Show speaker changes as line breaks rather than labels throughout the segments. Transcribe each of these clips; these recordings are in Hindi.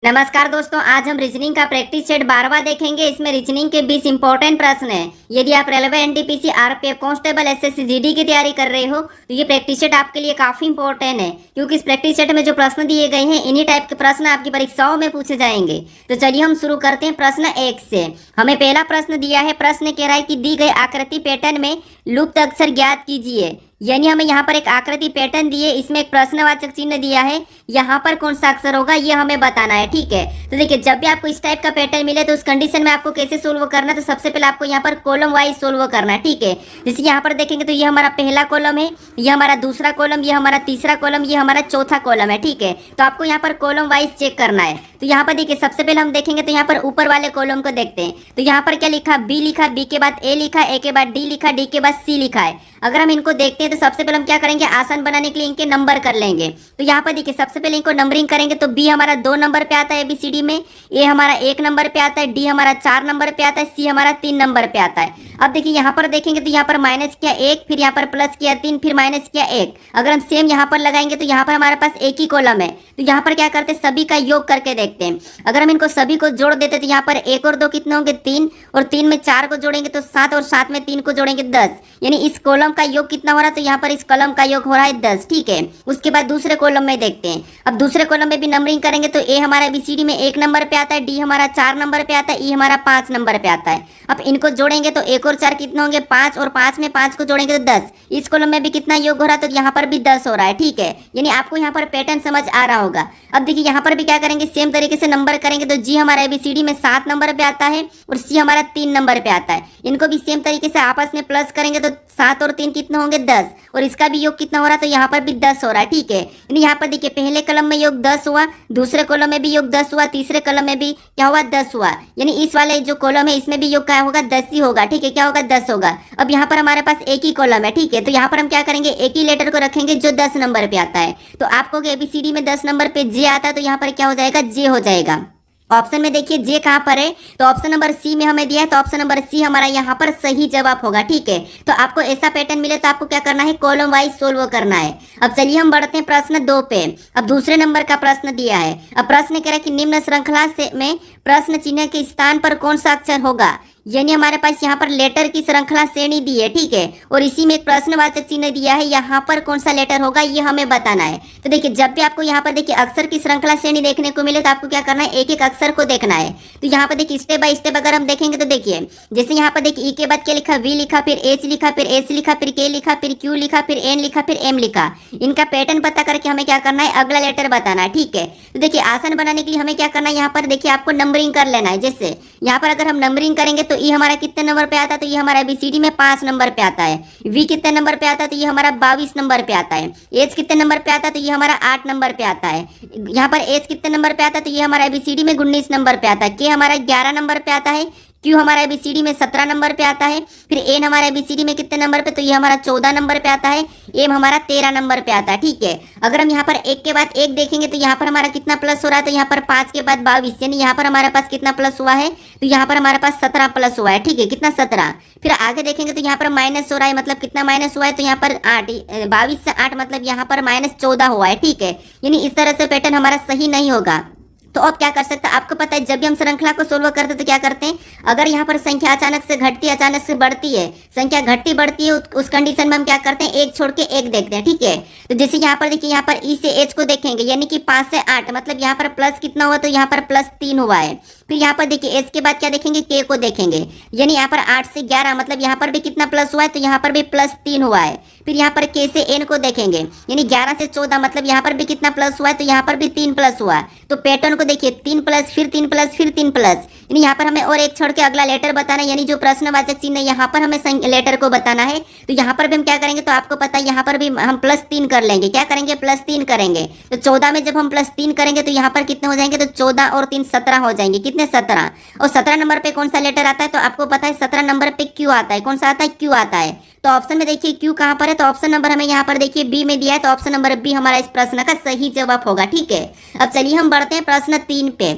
नमस्कार दोस्तों, आज हम रीजनिंग का प्रैक्टिस सेट 12वां देखेंगे। इसमें रीजनिंग के 20 इंपॉर्टेंट प्रश्न हैं। यदि आप railway, NTPC, RPF, constable, SSC, GD की तैयारी कर रहे हो तो ये प्रैक्टिस सेट आपके लिए काफी इंपॉर्टेंट है, क्योंकि इस प्रैक्टिस सेट में जो प्रश्न दिए गए हैं इन्हीं टाइप के प्रश्न आपकी परीक्षाओं में पूछे जाएंगे। तो चलिए हम शुरू करते हैं प्रश्न 1 से। हमें पहला प्रश्न दिया है। प्रश्न कह रहा है कि दी गई आकृति पैटर्न में लुप्त अक्षर ज्ञात कीजिए। यानी हमें यहाँ पर एक आकृति पैटर्न दिए, इसमें एक प्रश्नवाचक चिन्ह दिया है, यहाँ पर कौन सा अक्षर होगा ये हमें बताना है। ठीक है, तो देखिए जब भी आपको इस टाइप का पैटर्न मिले तो उस कंडीशन में आपको कैसे सोल्व करना है, तो सबसे पहले आपको यहाँ पर कॉलम वाइज सोल्व करना है। ठीक है, जैसे यहाँ पर देखेंगे तो ये हमारा पहला कॉलम है, ये हमारा दूसरा कॉलम, ये हमारा तीसरा कॉलम, ये हमारा चौथा कॉलम है। ठीक है, तो आपको यहाँ पर कॉलम वाइज चेक करना है। तो यहाँ पर देखिए सबसे पहले हम देखेंगे तो यहाँ पर ऊपर वाले कॉलम को देखते हैं। तो यहाँ पर क्या लिखा, बी लिखा, बी के बाद ए लिखा, ए के बाद डी लिखा, डी के बाद सी लिखा है। अगर हम इनको देखते हैं तो सबसे पहले हम क्या करेंगे, आसान बनाने के लिए इनके नंबर कर लेंगे। तो यहाँ पर देखिए सबसे पहले इनको नंबरिंग करेंगे तो बी हमारा 2 नंबर पे आता है एबीसीडी में, ए हमारा 1 नंबर पे आता है, डी हमारा 4 नंबर पे आता है, सी हमारा 3 नंबर पे आता है। अब देखिए यहाँ पर देखेंगे तो यहाँ पर माइनस किया 1, फिर यहाँ पर प्लस किया 3, फिर माइनस किया 1। अगर हम सेम यहाँ पर लगाएंगे तो यहाँ पर हमारे पास एक ही कॉलम है। तो यहाँ पर क्या करते हैं, सभी का योग करके देखते हैं। अगर हम इनको सभी को जोड़ देते तो यहाँ पर 1 और 2 कितने होंगे, 3, और 3 में 4 को जोड़ेंगे तो 7, और 7 में 3 को जोड़ेंगे 10। यानी इस कॉलम का योग कितना हो रहा है, तो यहाँ पर इस कॉलम का योग हो रहा है 10। ठीक है, उसके बाद दूसरे कॉलम में देखते हैं। अब दूसरे कॉलम में भी नंबरिंग करेंगे तो ए हमारा बीसीडी में 1 नंबर पे आता है, डी हमारा 4 नंबर पे आता है, ई हमारा 5 नंबर पे आता है। अब इनको जोड़ेंगे तो 1 और 4 कितने होंगे, 5, और 5 में 5 को जोड़ेंगे तो 10। इस कॉलम में भी कितना योग हो रहा है, तो यहाँ पर भी 10 हो रहा है। ठीक है, यानी आपको यहाँ पर पैटर्न समझ आ रहा होगा। अब देखिए यहाँ पर भी क्या करेंगे, सेम तरीके से नंबर करेंगे तो जी हमारा एबीसीडी में 7 नंबर पे आता है, और सी हमारा 3 नंबर पे आता है। इनको भी सेम तरीके से आपस में प्लस करेंगे तो 7 और 3 कितने होंगे, 10, और इसका भी योग कितना हो रहा है, तो यहाँ पर भी 10 हो रहा है। ठीक है, यानी यहाँ पर देखिए पहले कॉलम में योग 10 हुआ, दूसरे कॉलम में भी योग 10 हुआ, तीसरे कॉलम में भी क्या हुआ, 10 हुआ। यानी इस वाले जो कॉलम है इसमें भी योग क्या होगा, 10 ही होगा। ठीक है, क्या होगा, 10 होगा। अब यहाँ पर हमारे पास एक ही कॉलम है। ठीक है, तो यहाँ पर हम क्या करेंगे, एक ही लेटर को रखेंगे जो 10 नंबर पे आता है। तो आपको एबीसीडी में 10 नंबर पे जे आता है, तो यहाँ पर क्या हो जाएगा, जे हो जाएगा। ऑप्शन में देखिए जे कहाँ पर है, तो ऑप्शन नंबर सी में हमें दिया है, तो ऑप्शन नंबर सी हमारा यहाँ पर सही जवाब होगा। ठीक है, तो आपको ऐसा पैटर्न मिले तो आपको क्या करना है, कॉलम वाइज सोल्व करना है। अब चलिए हम बढ़ते हैं प्रश्न 2 पे। अब दूसरे नंबर का प्रश्न दिया है। अब प्रश्न कह रहा है कि निम्न श्रृंखला से में प्रश्न चिन्ह के स्थान पर कौन सा अक्षर होगा। यानी हमारे पास यहाँ पर लेटर की श्रृंखला श्रेणी दी है। ठीक है, और इसी में एक प्रश्नवाचक चिन्ह दिया है, यहाँ पर कौन सा लेटर होगा ये हमें बताना है। तो देखिए जब भी आपको यहाँ पर देखिए अक्षर की श्रृंखला श्रेणी देखने को मिले तो आपको क्या करना है, एक एक अक्षर को देखना है। तो यहाँ पर देखिए स्टेप बाय स्टेप अगर हम देखेंगे तो देखिए जैसे यहाँ पर देखिए ई के बाद क्या लिखा, वी लिखा, फिर एच लिखा, फिर एस लिखा, फिर के लिखा, फिर क्यू लिखा, फिर एन लिखा, फिर एम लिखा। इनका पैटर्न पता करके हमें क्या करना है, अगला लेटर बताना है। ठीक है, तो देखिए आसान बनाने के लिए हमें क्या करना है, यहाँ पर देखिए आपको नंबरिंग कर लेना है। जैसे यहाँ पर अगर हम नंबरिंग करेंगे तो ई हमारा कितने नंबर पे आता है, तो ये हमारा एबीसीडी में 5 नंबर पे आता है। वी कितने नंबर पे आता है, तो ये हमारा 22 नंबर पे आता है। एच कितने नंबर पे आता है, तो ये हमारा 8 नंबर पे आता है। यहाँ पर एच कितने नंबर पे आता है, तो ये हमारा एबीसीडी में 19 नंबर पे आता है। के हमारा 11 नंबर पे आता है। क्यू हमारा एबीसीडी में 17 नंबर पे आता है। फिर एन हमारा एबीसीडी में कितने नंबर पे, तो ये हमारा 14 नंबर पे आता है। एम हमारा 13 नंबर पे आता है। ठीक है, अगर हम यहाँ पर एक के बाद एक देखेंगे तो यहाँ पर हमारा कितना प्लस हो रहा है, तो यहाँ पर 5 के बाद 22, यानी यहाँ पर हमारे पास कितना प्लस हुआ है, तो यहाँ पर हमारे पास 17 प्लस हुआ है। ठीक है, कितना, 17। फिर आगे देखेंगे तो यहाँ पर माइनस हो रहा है, मतलब कितना माइनस हुआ है, तो यहाँ पर 8, 22 से 8 मतलब यहाँ पर -14 हुआ है। ठीक है, यानी इस तरह से पैटर्न हमारा सही नहीं होगा। तो अब क्या कर सकते हैं, आपको पता है जब भी हम श्रृंखला को सोल्व करते हैं तो क्या करते हैं, अगर यहाँ पर संख्या अचानक से घटती है, अचानक से बढ़ती है, संख्या घटती बढ़ती है, उस कंडीशन में हम क्या करते हैं, एक छोड़ के एक देखते हैं। ठीक है, तो जैसे यहाँ पर देखिए यहाँ पर ई से एच को देखेंगे, यानी कि 5 से 8 मतलब यहाँ पर प्लस कितना हुआ, तो यहाँ पर +3 हुआ है। फिर यहाँ पर देखिए एच के बाद क्या देखेंगे, के को देखेंगे, यानी यहाँ पर 8 से 11 मतलब यहाँ पर भी कितना प्लस हुआ है, तो यहाँ पर भी +3 हुआ है। फिर यहाँ पर के से एन को देखेंगे, यानी 11 से 14 मतलब यहाँ पर भी कितना प्लस हुआ है, तो यहाँ पर भी 3 प्लस हुआ। तो पैटर्न को देखिए 3 प्लस, फिर 3 प्लस, फिर 3 प्लस, यानी यहाँ पर हमें और एक छोड़ के अगला लेटर बताना है, यानी जो प्रश्नवाचक चिन्ह है यहाँ पर हमें लेटर को बताना है। तो यहाँ पर भी हम क्या करेंगे, तो आपको पता है यहाँ पर भी हम +3 कर लेंगे। क्या करेंगे, +3 करेंगे। तो 14 में जब हम +3 करेंगे तो यहाँ पर कितने हो जाएंगे, तो 14 और 3 17 हो जाएंगे। कितने, 17। और 17 नंबर पे कौन सा लेटर आता है, तो आपको पता है 17 नंबर पे क्यू आता है। कौन सा आता है, क्यू आता है। तो ऑप्शन में देखिए क्यू कहाँ पर है, तो ऑप्शन नंबर हमें यहाँ पर देखिए बी में दिया है, तो ऑप्शन नंबर बी हमारा इस प्रश्न का सही जवाब होगा। ठीक है, अब चलिए हम बढ़ते हैं प्रश्न 3 पे।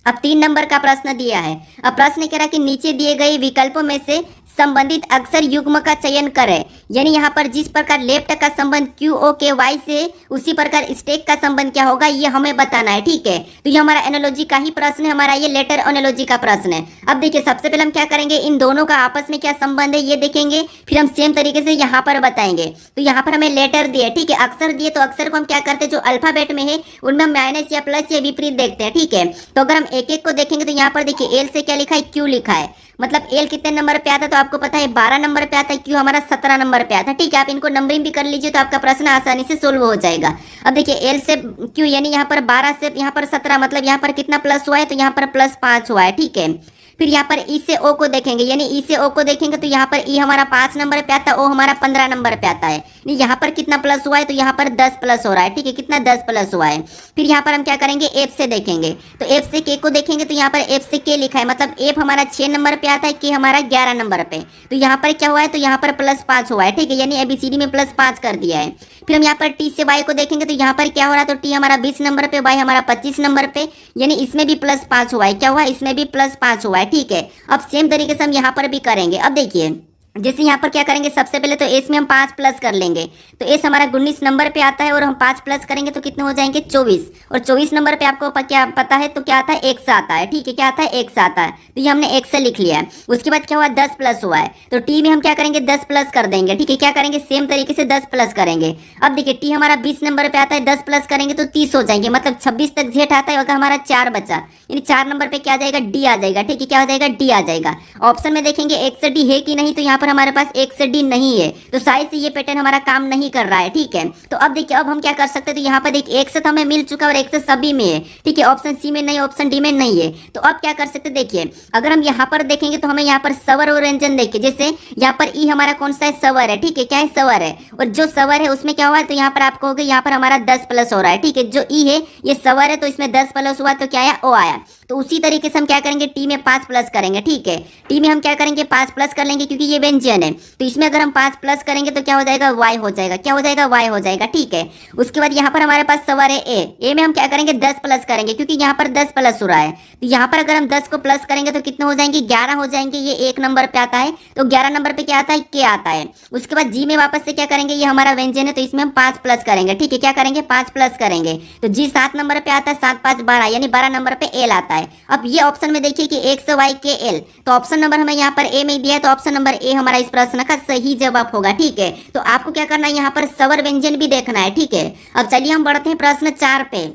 अब 3 नंबर का प्रश्न दिया है। अब प्रश्न कह रहा है कि नीचे दिए गए विकल्पों में से संबंधित अक्षर युग्म का चयन करें। यानी यहाँ पर जिस प्रकार लेफ्ट का संबंध क्यू ओ के वाई से, उसी प्रकार स्टैक का संबंध क्या होगा ये हमें बताना है। ठीक है, तो ये हमारा एनालॉजी का ही प्रश्न है, हमारा ये लेटर एनालॉजी का प्रश्न है। अब देखिए सबसे पहले हम क्या करेंगे, इन दोनों का आपस में क्या संबंध है ये देखेंगे, फिर हम सेम तरीके से यहाँ पर बताएंगे। तो यहाँ पर हमें लेटर दिए, ठीक है, अक्षर दिए, तो अक्षर को हम क्या करते हैं जो अल्फाबेट में है उनमें हम माइनस या प्लस या विपरीत देखते हैं। ठीक है, तो अगर हम एक एक को देखेंगे तो यहाँ पर देखिए एल से क्या लिखा है, क्यू लिखा है, मतलब एल कितने नंबर पे आता है तो आपको पता है 12 नंबर पे आता है, क्यू हमारा 17 नंबर पे आता है। ठीक है, आप इनको नंबरिंग भी कर लीजिए तो आपका प्रश्न आसानी से सोल्व हो जाएगा। अब देखिए एल से क्यू यानी यहाँ पर 12 से यहाँ पर 17, मतलब यहाँ पर कितना प्लस हुआ है तो यहाँ पर +5 हुआ है। ठीक है, फिर यहाँ पर ई से ओ को देखेंगे, यानी ई से ओ को देखेंगे तो यहाँ पर ई हमारा 5 नंबर पे आता है, ओ हमारा 15 नंबर पे आता है। यहाँ पर कितना प्लस हुआ है तो यहाँ पर 10 प्लस हो रहा है। ठीक है, कितना 10 प्लस हुआ है। फिर यहाँ पर हम क्या करेंगे, एफ से देखेंगे, तो एफ से के को देखेंगे तो यहाँ पर एफ से के लिखा है, मतलब एफ हमारा 6 नंबर पे आता है, के हमारा 11 नंबर पे, तो यहाँ पर क्या हुआ है तो यहाँ पर +5 हुआ है। ठीक है, यानी एबीसीडी में +5 कर दिया है। फिर हम यहाँ पर टी से वाई को देखेंगे तो यहाँ पर क्या हो रहा है तो टी हमारा 20 नंबर पे, वाई हमारा 25 नंबर पे, यानी इसमें भी +5 हुआ है। क्या हुआ है, इसमें भी +5 हुआ है। ठीक है, अब सेम तरीके से हम यहाँ पर भी करेंगे। अब देखिए जैसे यहाँ पर क्या करेंगे, सबसे पहले तो एस में हम 5 प्लस कर लेंगे, तो एस हमारा 19 नंबर पे आता है और हम 5 प्लस करेंगे तो कितने हो जाएंगे 24, और 24 नंबर पे आपको क्या पता है तो क्या आता है, एक से आता है। ठीक है, क्या आता है, एक से आता है, तो ये हमने एक से लिख लिया है। उसके बाद क्या हुआ, 10 प्लस हुआ है, तो टी में हम क्या करेंगे 10 प्लस कर देंगे। ठीक है, क्या करेंगे सेम तरीके से 10 प्लस करेंगे। अब देखिए टी हमारा 20 नंबर पे आता है, 10 प्लस करेंगे तो 30 हो जाएंगे, मतलब 26 तक जेठ आता है, अगर हमारा 4 बचा, यानी 4 नंबर पे क्या आ जाएगा, डी आ जाएगा। ठीक है, क्या हो जाएगा, डी आ जाएगा। ऑप्शन में देखेंगे एक से डी है कि नहीं, तो यहाँ पर हमारे पास एक से डी नहीं है, तो शायद से ये पैटर्न हमारा काम नहीं कर रहा है। ठीक है, तो अब देखिए अब हम क्या कर सकते हैं, तो यहाँ पर देखिए एक से तो हमें मिल चुका और एक से सभी में है। ठीक है, ऑप्शन सी में नहीं, ऑप्शन डी में नहीं है, तो अब क्या कर सकते हैं, देखिए अगर हम यहाँ पर देखेंगे तो हमें यहाँ पर सवर और व्यंजन देखिए, जैसे यहाँ पर ई हमारा कौन सा है, सवर है। ठीक है, क्या है, सवर है, और जो सवर है उसमें क्या हुआ है तो यहाँ पर आप कहोगे यहाँ पर हमारा 10 प्लस हो रहा है। ठीक है, जो ई है ये सवर है तो इसमें 10 प्लस हुआ तो क्या आया, ओ आया। तो उसी तरीके से हम क्या करेंगे, टी में 5 प्लस करेंगे। ठीक है, टी में हम क्या करेंगे 5 प्लस कर लेंगे, क्योंकि ये व्यंजन है, तो इसमें अगर हम 5 प्लस करेंगे तो क्या हो जाएगा, वाई हो जाएगा। क्या हो जाएगा, वाई हो जाएगा। ठीक है, उसके बाद यहाँ पर हमारे पास सवाल है ए में हम क्या करेंगे 10 प्लस करेंगे, क्योंकि यहाँ पर 10 प्लस हो रहा है, तो यहाँ पर अगर हम 10 को प्लस करेंगे तो कितने हो जाएंगे, 11 हो जाएंगे। ये 1 नंबर पे आता है, तो 11 नंबर पे क्या आता है, के आता है। उसके बाद जी में वापस से क्या करेंगे, ये हमारा व्यंजन है तो इसमें हम 5 प्लस करेंगे। ठीक है, क्या करेंगे 5 प्लस करेंगे, तो जी 7 नंबर पे आता है, 7 5 12, यानी 12 नंबर पे एल आता है। अब ये ऑप्शन में देखिए कि 1 से वाई के एल, तो ऑप्शन नंबर हमें यहाँ पर ए में दिया है, तो ऑप्शन नंबर ए हमारा इस प्रश्न का सही जवाब होगा। ठीक है, तो आपको क्या करना है, यहाँ पर सवर व्यंजन भी देखना है। ठीक है, अब चलिए हम बढ़ते हैं प्रश्न 4 पे।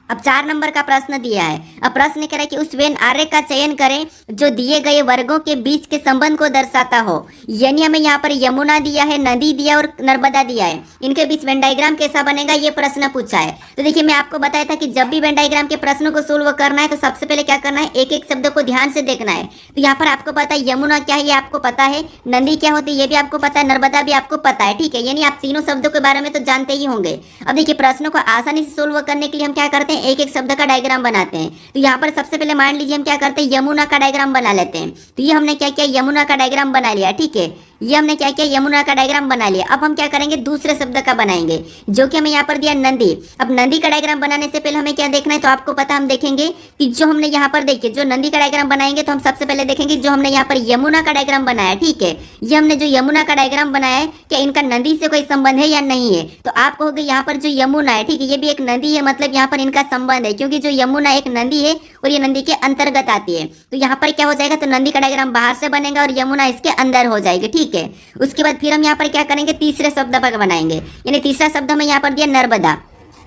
अब 4 नंबर का प्रश्न दिया है। अब प्रश्न कह रहा है कि उस वेन आर्य का चयन करें जो दिए गए वर्गों के बीच के संबंध को दर्शाता हो। यानी हमें यहाँ पर यमुना दिया है, नदी दिया और नर्मदा दिया है, इनके बीच वेन डायग्राम कैसा बनेगा ये प्रश्न पूछा है। तो देखिए मैं आपको बताया था कि जब भी वेन डायग्राम के प्रश्नों को सोल्व करना है तो सबसे पहले क्या करना है, एक एक शब्द को ध्यान से देखना है। तो यहाँ पर आपको पता है यमुना क्या है ये आपको पता है, नदी क्या होती है ये भी आपको पता है, नर्मदा भी आपको पता है। ठीक है, यानी आप तीनों शब्दों के बारे में तो जानते ही होंगे। अब देखिए प्रश्नों को आसानी से सोल्व करने के लिए हम क्या करते हैं, एक एक शब्द का डायग्राम बनाते हैं। तो यहाँ पर सबसे पहले मान लीजिए हम क्या करते हैं, यमुना का डायग्राम बना लेते हैं। तो ये हमने क्या किया, यमुना का डायग्राम बना लिया। ठीक है, ये हमने क्या किया, यमुना का डायग्राम बना लिया। अब हम क्या करेंगे, दूसरे शब्द का बनाएंगे जो कि हमें यहाँ पर दिया नदी। अब नदी का डायग्राम बनाने से पहले हमें क्या देखना है, तो आपको पता हम देखेंगे कि जो हमने यहाँ पर देखिए जो नदी का डायग्राम बनाएंगे तो हम सबसे पहले देखेंगे जो हमने यहाँ पर यमुना का डायग्राम बनाया। ठीक है, ये हमने जो यमुना का डायग्राम बनाया है क्या इनका नदी से कोई संबंध है या नहीं है। तो आप कहोगे यहाँ पर जो यमुना है, ठीक है, ये भी एक नदी है, मतलब यहाँ पर इनका संबंध है, क्योंकि जो यमुना एक नदी है और ये नदी के अंतर्गत आती है। तो यहाँ पर क्या हो जाएगा, तो नदी का डायग्राम बाहर से बनेगा और यमुना इसके अंदर हो जाएगी। ठीक है, उसके बाद फिर हम यहाँ पर क्या करेंगे, तीसरे शब्द पर बनाएंगे, यानी तीसरा शब्द हमें यहाँ पर दिया नर्मदा।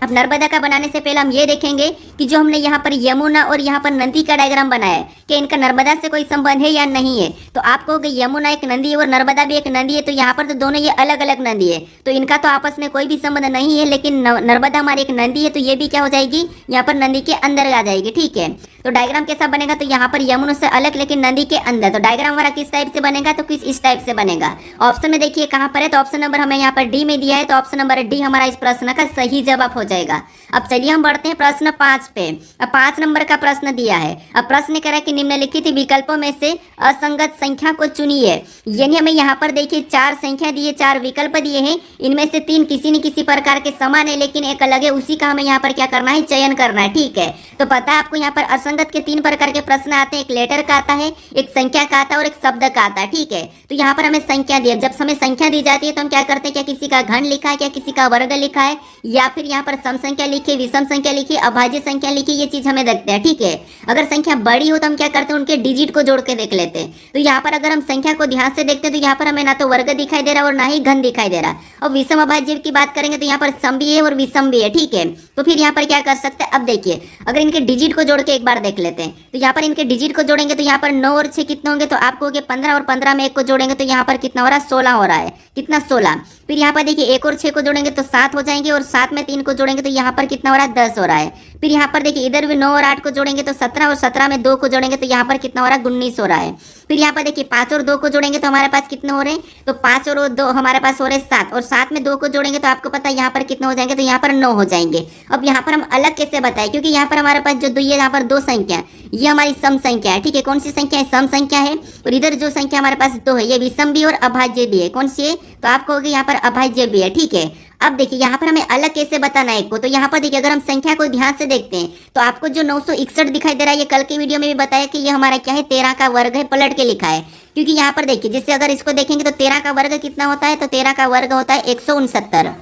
अब नर्मदा का बनाने से पहले हम ये देखेंगे कि जो हमने यहाँ पर यमुना और यहाँ पर नदी का डायग्राम बनाया है कि इनका नर्मदा से कोई संबंध है या नहीं है। तो आप कहोगे यमुना एक नदी है और नर्मदा भी एक नदी है, तो यहाँ पर तो दोनों ये अलग अलग नदी है, तो इनका तो आपस में कोई भी संबंध नहीं है। लेकिन नर्मदा हमारी एक नदी है तो ये भी क्या हो जाएगी, यहाँ पर नदी के अंदर आ जाएगी। ठीक है, तो डायग्राम कैसा बनेगा, तो यहाँ पर यमुना से अलग लेकिन नदी के अंदर। तो डायग्राम हमारा किस टाइप से बनेगा, तो किस इस टाइप से बनेगा। ऑप्शन में देखिए कहाँ पर है, तो ऑप्शन नंबर हमें यहाँ पर डी में दिया है, तो ऑप्शन नंबर डी हमारा इस प्रश्न का सही जवाब हो जाएगा। अब चलिए हम बढ़ते हैं प्रश्न 5 पे। अब 5 नंबर का प्रश्न दिया है। अब प्रश्न कह रहा है कि निम्नलिखित विकल्पों में से असंगत संख्या को चुनिए। यानी हमें यहाँ पर देखिए 4 संख्या दिए, 4 विकल्प दिए हैं, इनमें से 3 किसी न किसी प्रकार के समान है लेकिन एक अलग है, उसी का हमें यहाँ पर क्या करना है, चयन करना है। ठीक है, तो पता है आपको यहाँ पर असंगत के 3 प्रकार के प्रश्न आते हैं। एक लेटर का आता है, एक संख्या का आता है और एक शब्द का आता है। ठीक है, तो यहाँ पर हमें संख्या दी है। जब हमें संख्या दी जाती है तो हम क्या करते हैं, क्या किसी का घन लिखा है, क्या किसी का वर्ग लिखा है, या फिर यहाँ पर सम संख्या लिखी, विषम संख्या लिखी, अभाज्य संख्या लिखी, ये चीज हमें देखते हैं। ठीक है, अगर संख्या बड़ी हो तो हम क्या करते हैं, उनके डिजिट को जोड़ के देख लेते हैं। तो यहाँ पर अगर हम संख्या को ध्यान से देखते हैं तो यहाँ पर हमें ना तो वर्ग दिखाई दे रहा और ना ही घन दिखाई दे रहा। और विषम अभाज्य की बात करेंगे तो यहाँ पर सम भी है और विषम भी है। ठीक है, तो फिर यहाँ पर क्या कर सकते हैं, अब देखिए अगर इनके डिजिट को जोड़ के एक बार देख लेते हैं तो यहाँ पर इनके डिजिट को जोड़ेंगे तो यहाँ पर 9 और 6 कितने होंगे, तो आपको हो गया 15 और 15 में 1 को जोड़ेंगे तो यहाँ पर कितना हो रहा है, 16 हो रहा है। कितना, 16। फिर यहाँ पर देखिए 1 और 6 को जोड़ेंगे तो 7 हो जाएंगे और 7 में 3 को जोड़ेंगे तो यहाँ पर कितना हो रहा है, 10 हो रहा है। फिर यहाँ पर देखिए इधर भी 9 और 8 को जोड़ेंगे तो 17 और 17 में 2 को जोड़ेंगे तो यहाँ पर कितना हो रहा है, 19 हो रहा है। फिर यहाँ पर देखिए 5 और 2 को जोड़ेंगे तो हमारे पास कितने हो रहे हैं, तो 5 और 2 हमारे पास हो रहे हैं 7 और 7 में 2 को जोड़ेंगे तो आपको पता है यहाँ पर कितने हो जाएंगे, तो यहाँ पर 9 हो जाएंगे। अब यहाँ पर हम अलग कैसे बताएं, क्योंकि यहाँ पर हमारे पास जो यहाँ पर 2 संख्या, ये हमारी सम संख्या है। ठीक है, कौन सी संख्या है, सम संख्या है। और इधर जो संख्या हमारे पास 2 है, ये विषम भी और अभाज्य भी है। कौन सी है, तो आप कहोगे यहाँ पर अभाज्य भी है। ठीक है, अब देखिए यहाँ पर हमें अलग कैसे बताना है एक को, तो यहाँ पर देखिए अगर हम संख्या को ध्यान से देखते हैं तो आपको जो 961 दिखाई दे रहा है, ये कल के वीडियो में भी बताया कि ये हमारा क्या है, 13 का वर्ग है, पलट के लिखा है। क्योंकि यहाँ पर देखिए जैसे अगर इसको देखेंगे तो 13 का वर्ग कितना होता है, तो 13 का वर्ग होता है 169।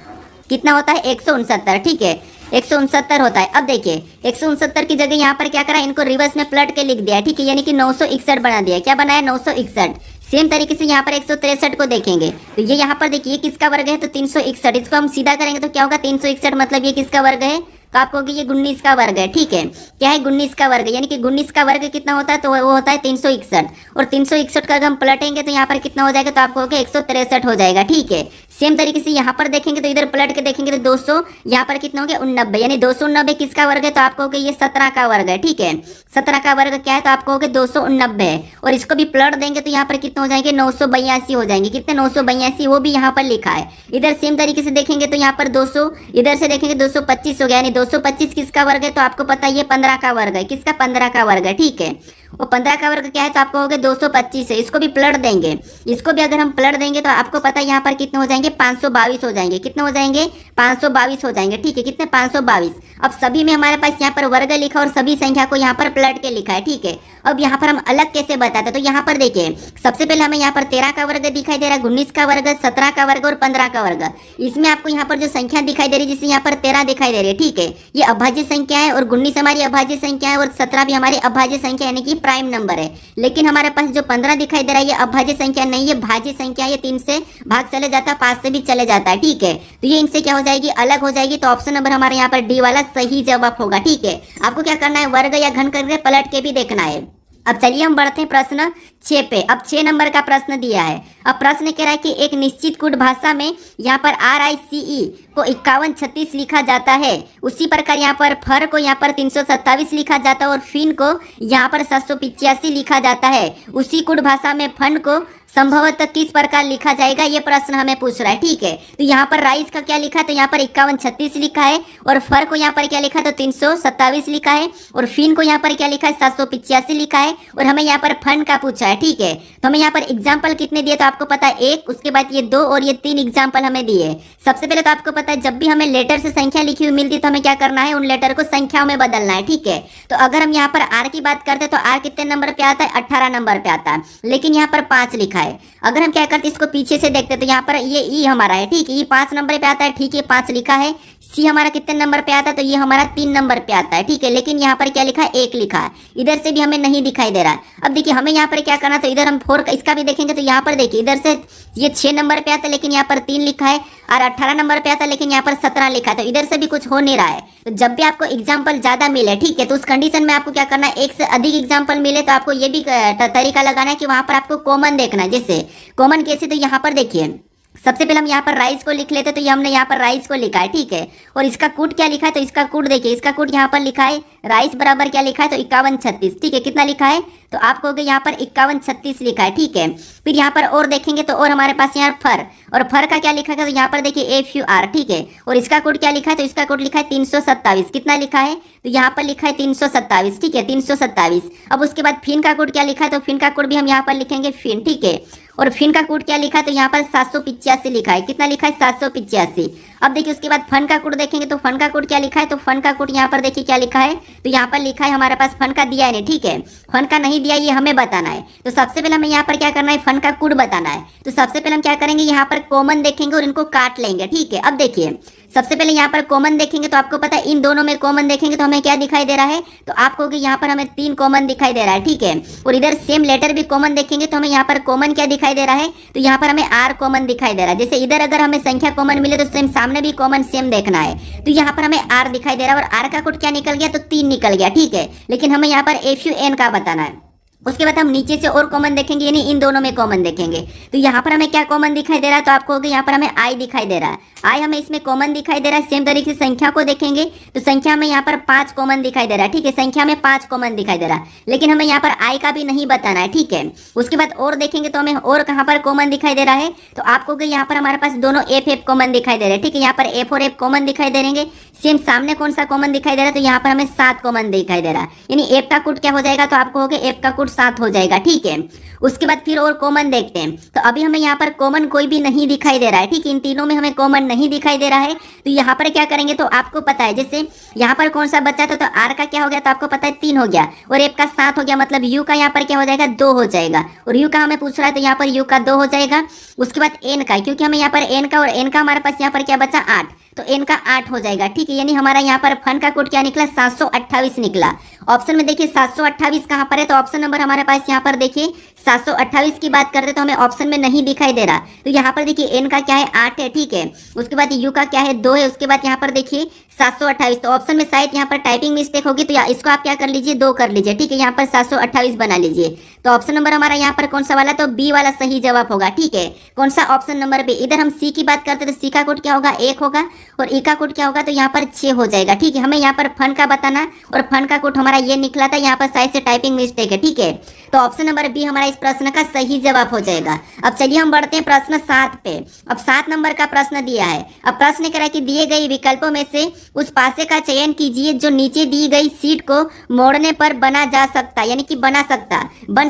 कितना होता है, 169। ठीक है, 169 होता है। अब देखिए 169 की जगह यहाँ पर क्या करा, इनको रिवर्स में पलट के लिख दिया। ठीक है, यानी कि 961 बना दिया। क्या बनाया, 961। सेम तरीके से यहाँ पर 163 को देखेंगे तो ये यहाँ पर देखिए किसका वर्ग है, तो 361। इसको हम सीधा करेंगे तो क्या होगा, 361 मतलब ये किसका वर्ग है, तो आपको कि ये 19 का वर्ग है। ठीक है, क्या है, 19 का वर्ग है, यानी कि 19 का वर्ग कितना होता है, तो वो होता है 361। और 361 का अगर हम पलटेंगे तो यहाँ पर कितना हो जाएगा, तो आपको 163 हो जाएगा। ठीक है, सेम तरीके से यहाँ पर देखेंगे तो इधर पलट के देखेंगे तो 200, यहाँ पर कितना हो गया, 89, यानी 289 किसका वर्ग है, तो आपको हो गया ये 17 का वर्ग है। ठीक है, 17 का वर्ग क्या है, तो आपको हो गया 289 है। और इसको भी पलट देंगे तो यहाँ पर कितना हो जाएंगे, 982 हो जाएंगे। कितने, 982, वो भी यहाँ पर लिखा है। इधर सेम तरीके से देखेंगे तो यहाँ पर 200, इधर से देखेंगे 225 हो गया, यानी 225 किसका वर्ग है, तो आपको पता है ये 15 का वर्ग है। किसका, 15 का वर्ग है। ठीक है, वो 15 का वर्ग क्या है, तो आपको हो गया 225 है। इसको भी पलट देंगे, इसको भी अगर हम पलट देंगे तो आपको पता है यहाँ पर कितने हो जाएंगे, 522 हो जाएंगे। कितने हो जाएंगे, 522 हो जाएंगे। ठीक है, कितने, 522। अब सभी में हमारे पास यहाँ पर वर्ग लिखा और सभी संख्या को यहाँ पर पलट के लिखा है। ठीक है, अब यहाँ पर हम अलग कैसे बताते, तो यहाँ पर देखिए सबसे पहले हमें यहाँ पर 13 का वर्ग दिखाई दे रहा है, 19 का वर्ग, 17 का वर्ग और 15 का वर्ग। इसमें आपको यहाँ पर जो संख्या दिखाई दे रही है, जिससे यहाँ पर 13 दिखाई दे रही है। ठीक है, ये अभाज्य संख्या है और 19 हमारी अभाज्य संख्या है और 17 भी हमारी अभाज्य संख्या यानी कि प्राइम नंबर है। लेकिन हमारे पास जो 15 दिखाई दे रहा है, ये अभाज्य संख्या नहीं है, भाज्य संख्या। ये 3 से भाग चले जाता है, 5 से भी चले जाता है। ठीक है, तो ये इनसे क्या हो जाएगी, अलग हो जाएगी। तो ऑप्शन नंबर हमारे यहाँ पर डी वाला सही जवाब होगा। ठीक है, आपको क्या करना है, वर्ग या घन करके पलट के भी देखना है। अब चलिए हम बढ़ते हैं प्रश्न 6 पे। अब 6 नंबर का प्रश्न दिया है। अब प्रश्न कह रहा है कि एक निश्चित कूट भाषा में यहाँ पर RICE को 5136 लिखा जाता है, उसी प्रकार यहाँ पर फर को यहाँ पर 327 लिखा जाता है और फिन को यहाँ पर 785 लिखा जाता है। उसी कूट भाषा में फन को संभवतः किस प्रकार लिखा जाएगा, ये प्रश्न हमें पूछ रहा है। ठीक है, तो यहाँ पर राइस का क्या लिखा है, तो यहाँ पर 5136 लिखा है और फर को यहाँ पर क्या लिखा है, तो 327 लिखा है और फिन को यहाँ पर क्या लिखा है, 785 लिखा है और हमें यहाँ पर फन का पूछा है। ठीक है, तो हमें यहाँ पर एग्जाम्पल कितने दिए, तो आपको पता है 1, उसके बाद ये 2 और ये 3 एग्जाम्पल हमें दिए। सबसे पहले तो आपको पता है जब भी हमें लेटर से संख्या लिखी हुई मिलती है तो हमें क्या करना है, उन लेटर को संख्याओं में बदलना है। ठीक है, तो अगर हम यहाँ पर आर की बात करते हैं तो आर कितने नंबर पे आता है, 18 नंबर पे आता है, लेकिन यहाँ पर 5 लिखा है। अगर हम क्या करते हैं, इसको पीछे से देखते हैं तो यहाँ पर ये ई हमारा है। ठीक है, ये 5 नंबर पे आता है। ठीक है, 5 लिखा है। सी हमारा कितने नंबर पे आता है, तो ये हमारा 3 नंबर पे आता है। ठीक है, लेकिन यहाँ पर क्या लिखा है, 1 लिखा है। इधर से भी हमें नहीं दिखाई दे रहा है। अब देखिए हमें यहाँ पर क्या करना, तो इधर हम 4 का इसका भी देखेंगे तो यहाँ पर देखिए इधर से ये 6 नंबर पे आता है, लेकिन यहाँ पर 3 लिखा है और 18 नंबर पे आता है, लेकिन यहाँ पर 17 लिखा है। तो इधर से भी कुछ हो नहीं रहा है। तो जब भी आपको एग्जाम्पल ज्यादा मिले, ठीक है, तो उस कंडीशन में आपको क्या करना है, एक से अधिक एग्जाम्पल मिले तो आपको ये भी तरीका लगाना है कि वहां पर आपको कॉमन देखना है। जैसे कॉमन कैसे, तो यहाँ पर देखिए सबसे पहले हम यहाँ पर राइस को लिख लेते, तो ये हमने यहाँ पर राइस को लिखा है। ठीक है, और इसका कूट क्या लिखा है, तो इसका कूट देखिए, इसका कूट यहाँ पर लिखा है राइस बराबर क्या लिखा है, तो 5136। ठीक है, कितना लिखा है, तो आपको यहाँ पर 5136 लिखा है। ठीक है, फिर यहाँ पर और देखेंगे तो और हमारे पास यहाँ फर, और फर का क्या लिखा है, तो यहाँ पर देखिए FUR। ठीक है, और इसका कोड क्या लिखा है, तो इसका कोड लिखा है 327। कितना लिखा है, तो यहाँ पर लिखा है 327। ठीक है, 327। अब उसके बाद फिन का कोड क्या लिखा है, तो फिन का कोड भी हम यहाँ पर लिखेंगे फिन। ठीक है, और फिन का कोड क्या लिखा है, तो यहाँ पर 785 लिखा है। कितना लिखा है, 785। अब देखिए उसके बाद फन का कोड देखेंगे तो फन का कोड क्या लिखा है, तो फन का कोड यहाँ पर देखिए क्या लिखा है, तो यहाँ पर लिखा है हमारे पास फन का दिया है नहीं, ठीक है, फन का नहीं दिया ये हमें बताना है। तो सबसे पहले हमें यहाँ पर क्या करना है, फन का कोड बताना है। तो सबसे पहले हम क्या करेंगे, यहाँ पर कॉमन देखेंगे और इनको काट लेंगे, ठीक है। अब देखिए सबसे पहले यहाँ पर कॉमन देखेंगे तो आपको पता है इन दोनों में कॉमन देखेंगे तो हमें क्या दिखाई दे रहा है, तो आपको कि यहाँ पर हमें 3 कॉमन दिखाई दे रहा है, ठीक है। और इधर सेम लेटर भी कॉमन देखेंगे तो हमें यहाँ पर कॉमन क्या दिखाई दे रहा है, तो यहाँ पर हमें आर कॉमन दिखाई दे रहा है। जैसे इधर अगर हमें संख्या कॉमन मिले तो सेम सामने भी कॉमन सेम देखना है, तो यहाँ पर हमें आर दिखाई दे रहा है और आर का कोड क्या निकल गया, तो 3 निकल गया, ठीक है। लेकिन हमें यहाँ पर FUN का बताना है। उसके बाद हम नीचे से और कॉमन देखेंगे, यानी इन दोनों में कॉमन देखेंगे तो यहाँ पर हमें क्या कॉमन दिखाई दे रहा है, तो आपको यहाँ पर हमें आई दिखाई दे रहा है, आई हमें इसमें कॉमन दिखाई दे रहा है। सेम तरीके से संख्या को देखेंगे तो संख्या में यहाँ पर 5 कॉमन दिखाई दे रहा है, ठीक है, संख्या में 5 कॉमन दिखाई दे रहा है, लेकिन हमें यहाँ पर आई का भी नहीं बताना है, ठीक है। उसके बाद और देखेंगे तो हमें और कहाँ पर कॉमन दिखाई दे रहा है, तो आपको यहाँ पर हमारे पास दोनों FF कॉमन दिखाई दे रहे हैं, ठीक है, यहाँ पर F और F कॉमन दिखाई दे रहेंगे। सेम सामने कौन सा कॉमन दिखाई दे रहा है, तो यहाँ पर हमें 7 कॉमन दिखाई दे रहा है, यानी F का कोड क्या हो जाएगा, तो आपको हो गया F का कोड 7 हो जाएगा, ठीक है। उसके बाद फिर और कॉमन देखते हैं, तो अभी हमें यहाँ पर कॉमन कोई भी नहीं दिखाई दे रहा है, ठीक है, इन तीनों में हमें कॉमन नहीं दिखाई दे रहा है। तो यहाँ पर क्या करेंगे, तो आपको पता है जैसे यहाँ पर कौन सा बचा था, तो आर का क्या हो गया, तो आपको पता है 3 हो गया और एफ का 7 हो गया, मतलब यू का यहाँ पर क्या हो जाएगा, 2 हो जाएगा। और यू का हमें पूछ रहा है तो यहाँ पर यू का 2 हो जाएगा। उसके बाद एन का, क्योंकि हमें यहाँ पर एन का और एन का हमारे पास यहाँ पर क्या बचा 8, तो एन का 8 हो जाएगा, ठीक है। यानी हमारा यहाँ पर फन का कोड क्या निकला, 728 निकला। ऑप्शन में देखिए 728 कहाँ पर है, तो ऑप्शन नंबर हमारे पास यहाँ पर देखिए 728 की बात करते तो हमें ऑप्शन में नहीं दिखाई दे रहा। तो यहाँ पर देखिए एन का क्या है 8 है, ठीक है। उसके बाद यू का क्या है 2 है। उसके बाद यहाँ पर देखिए 728, तो ऑप्शन में शायद यहाँ पर टाइपिंग मिस्टेक होगी, तो इसको आप क्या कर लीजिए 2 कर लीजिए, ठीक है। यहाँ पर 728 बना लीजिए। तो ऑप्शन नंबर हमारा यहाँ पर कौन सा वाला, तो बी वाला सही जवाब होगा, ठीक है। कौन सा, ऑप्शन नंबर बी। इधर हम सी की बात करते तो सी का कोड क्या होगा 1 होगा और ई का कोड क्या होगा, तो यहाँ पर 6 हो जाएगा, ठीक है। हमें यहाँ पर फन का बताना और फन का कोड हमारा ये निकला था, यहाँ पर शायद से टाइपिंग मिस्टेक है, ठीक है। तो ऑप्शन नंबर बी हमारा इस प्रश्न का सही जवाब हो जाएगा। अब चलिए हम बढ़ते हैं प्रश्न 7 पे। अब 7 नंबर का प्रश्न दिया है। अब प्रश्न कह रहा है कि दिए गए विकल्पों में से उस पासे का चयन कीजिए जो नीचे दी गई सीट को मोड़ने पर बना जा सकता है, यानी कि बन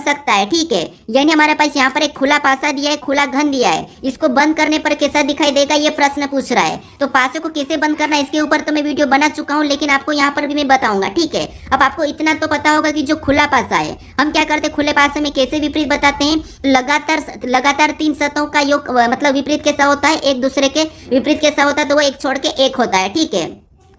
सकता है, ठीक है। यानी हमारे पास यहाँ पर एक खुला पासा दिया है, खुला घन दिया है, इसको बंद करने पर कैसा दिखाई देगा, ये प्रश्न पूछ रहा है। तो पासे को कैसे बंद करना है इसके ऊपर तो मैं वीडियो बना चुका हूँ, लेकिन आपको यहाँ पर भी मैं बताऊंगा, ठीक है। अब आपको इतना तो पता होगा कि जो खुला पासा है हम क्या करते हैं, खुले पासे में कैसे विपरीत बताते हैं, लगातार 3 सतहों का योग, मतलब विपरीत कैसा होता है, एक दूसरे के विपरीत कैसा होता है, तो वो एक छोड़ के एक होता है, ठीक है।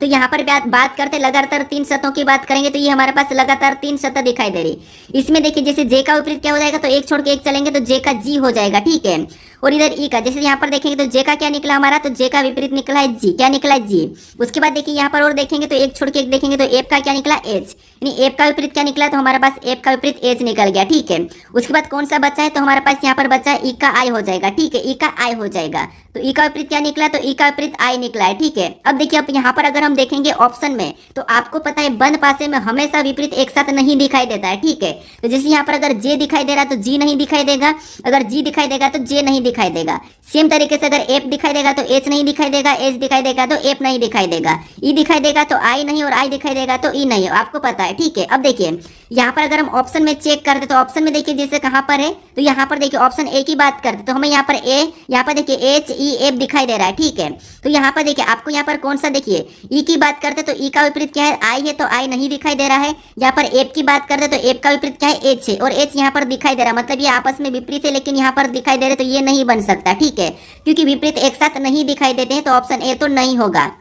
तो यहाँ पर बात करते लगातार 3 सतहों की बात करेंगे तो ये हमारे पास लगातार 3 सतह दिखाई दे रही। इसमें देखिए जैसे जे का विपरीत क्या हो जाएगा, तो एक छोड़ के एक चलेंगे तो जे का जी हो जाएगा, ठीक है। और इधर ई का, जैसे यहाँ पर देखेंगे तो जे का क्या निकला हमारा, तो जे का विपरीत निकला है जी, क्या निकला है जी। उसके बाद देखिए यहाँ पर और देखेंगे तो एक छोड़ के एक देखेंगे तो एफ का क्या निकला एच, यानी एफ का विपरीत क्या निकला, तो हमारे पास एफ का विपरीत एच निकल गया, ठीक है। उसके बाद कौन सा बचा है, तो हमारे पास यहाँ पर बचा है ई का आई हो जाएगा, ठीक है, ई का आई हो जाएगा। तो ई का विपरीत क्या निकला, तो ई का विपरीत आई निकला है, ठीक है। अब देखिए अब यहाँ पर अगर हम देखेंगे ऑप्शन में, तो आपको पता है बंद पासे में हमेशा विपरीत एक साथ नहीं दिखाई देता है, ठीक है। तो जैसे यहाँ पर अगर जे दिखाई दे रहा है तो जी नहीं दिखाई देगा, अगर जी दिखाई देगा तो जे नहीं दिखाई देगा। सेम तरीके से अगर एफ दिखाई देगा तो एच नहीं दिखाई देगा, एच दिखाई देगा तो एफ नहीं दिखाई देगा, ई दिखाई देगा तो आई नहीं और आई दिखाई देगा तो ई नहीं, आपको पता है, ठीक है। अब देखिए यहाँ पर अगर हम ऑप्शन में चेक करते तो ऑप्शन में देखिए जैसे कहाँ पर है, तो यहाँ पर देखिए ऑप्शन ए की बात करते तो हमें यहाँ पर ए, यहाँ पर देखिए एच ई एफ दिखाई दे रहा है, ठीक है। तो यहाँ पर देखिए आपको यहाँ पर कौन सा, देखिए ई की बात करते तो ई का विपरीत क्या है आई है, तो आई नहीं दिखाई दे रहा है। यहाँ पर एफ की बात करते तो एफ का विपरीत क्या है एच है और एच यहाँ पर दिखाई दे रहा है, मतलब ये आपस में विपरीत है लेकिन यहाँ पर दिखाई दे रहे तो ये नहीं बन सकता, ठीक है, क्योंकि विपरीत एक साथ नहीं दिखाई देते हैं। तो ऑप्शन ए तो नहीं होगा।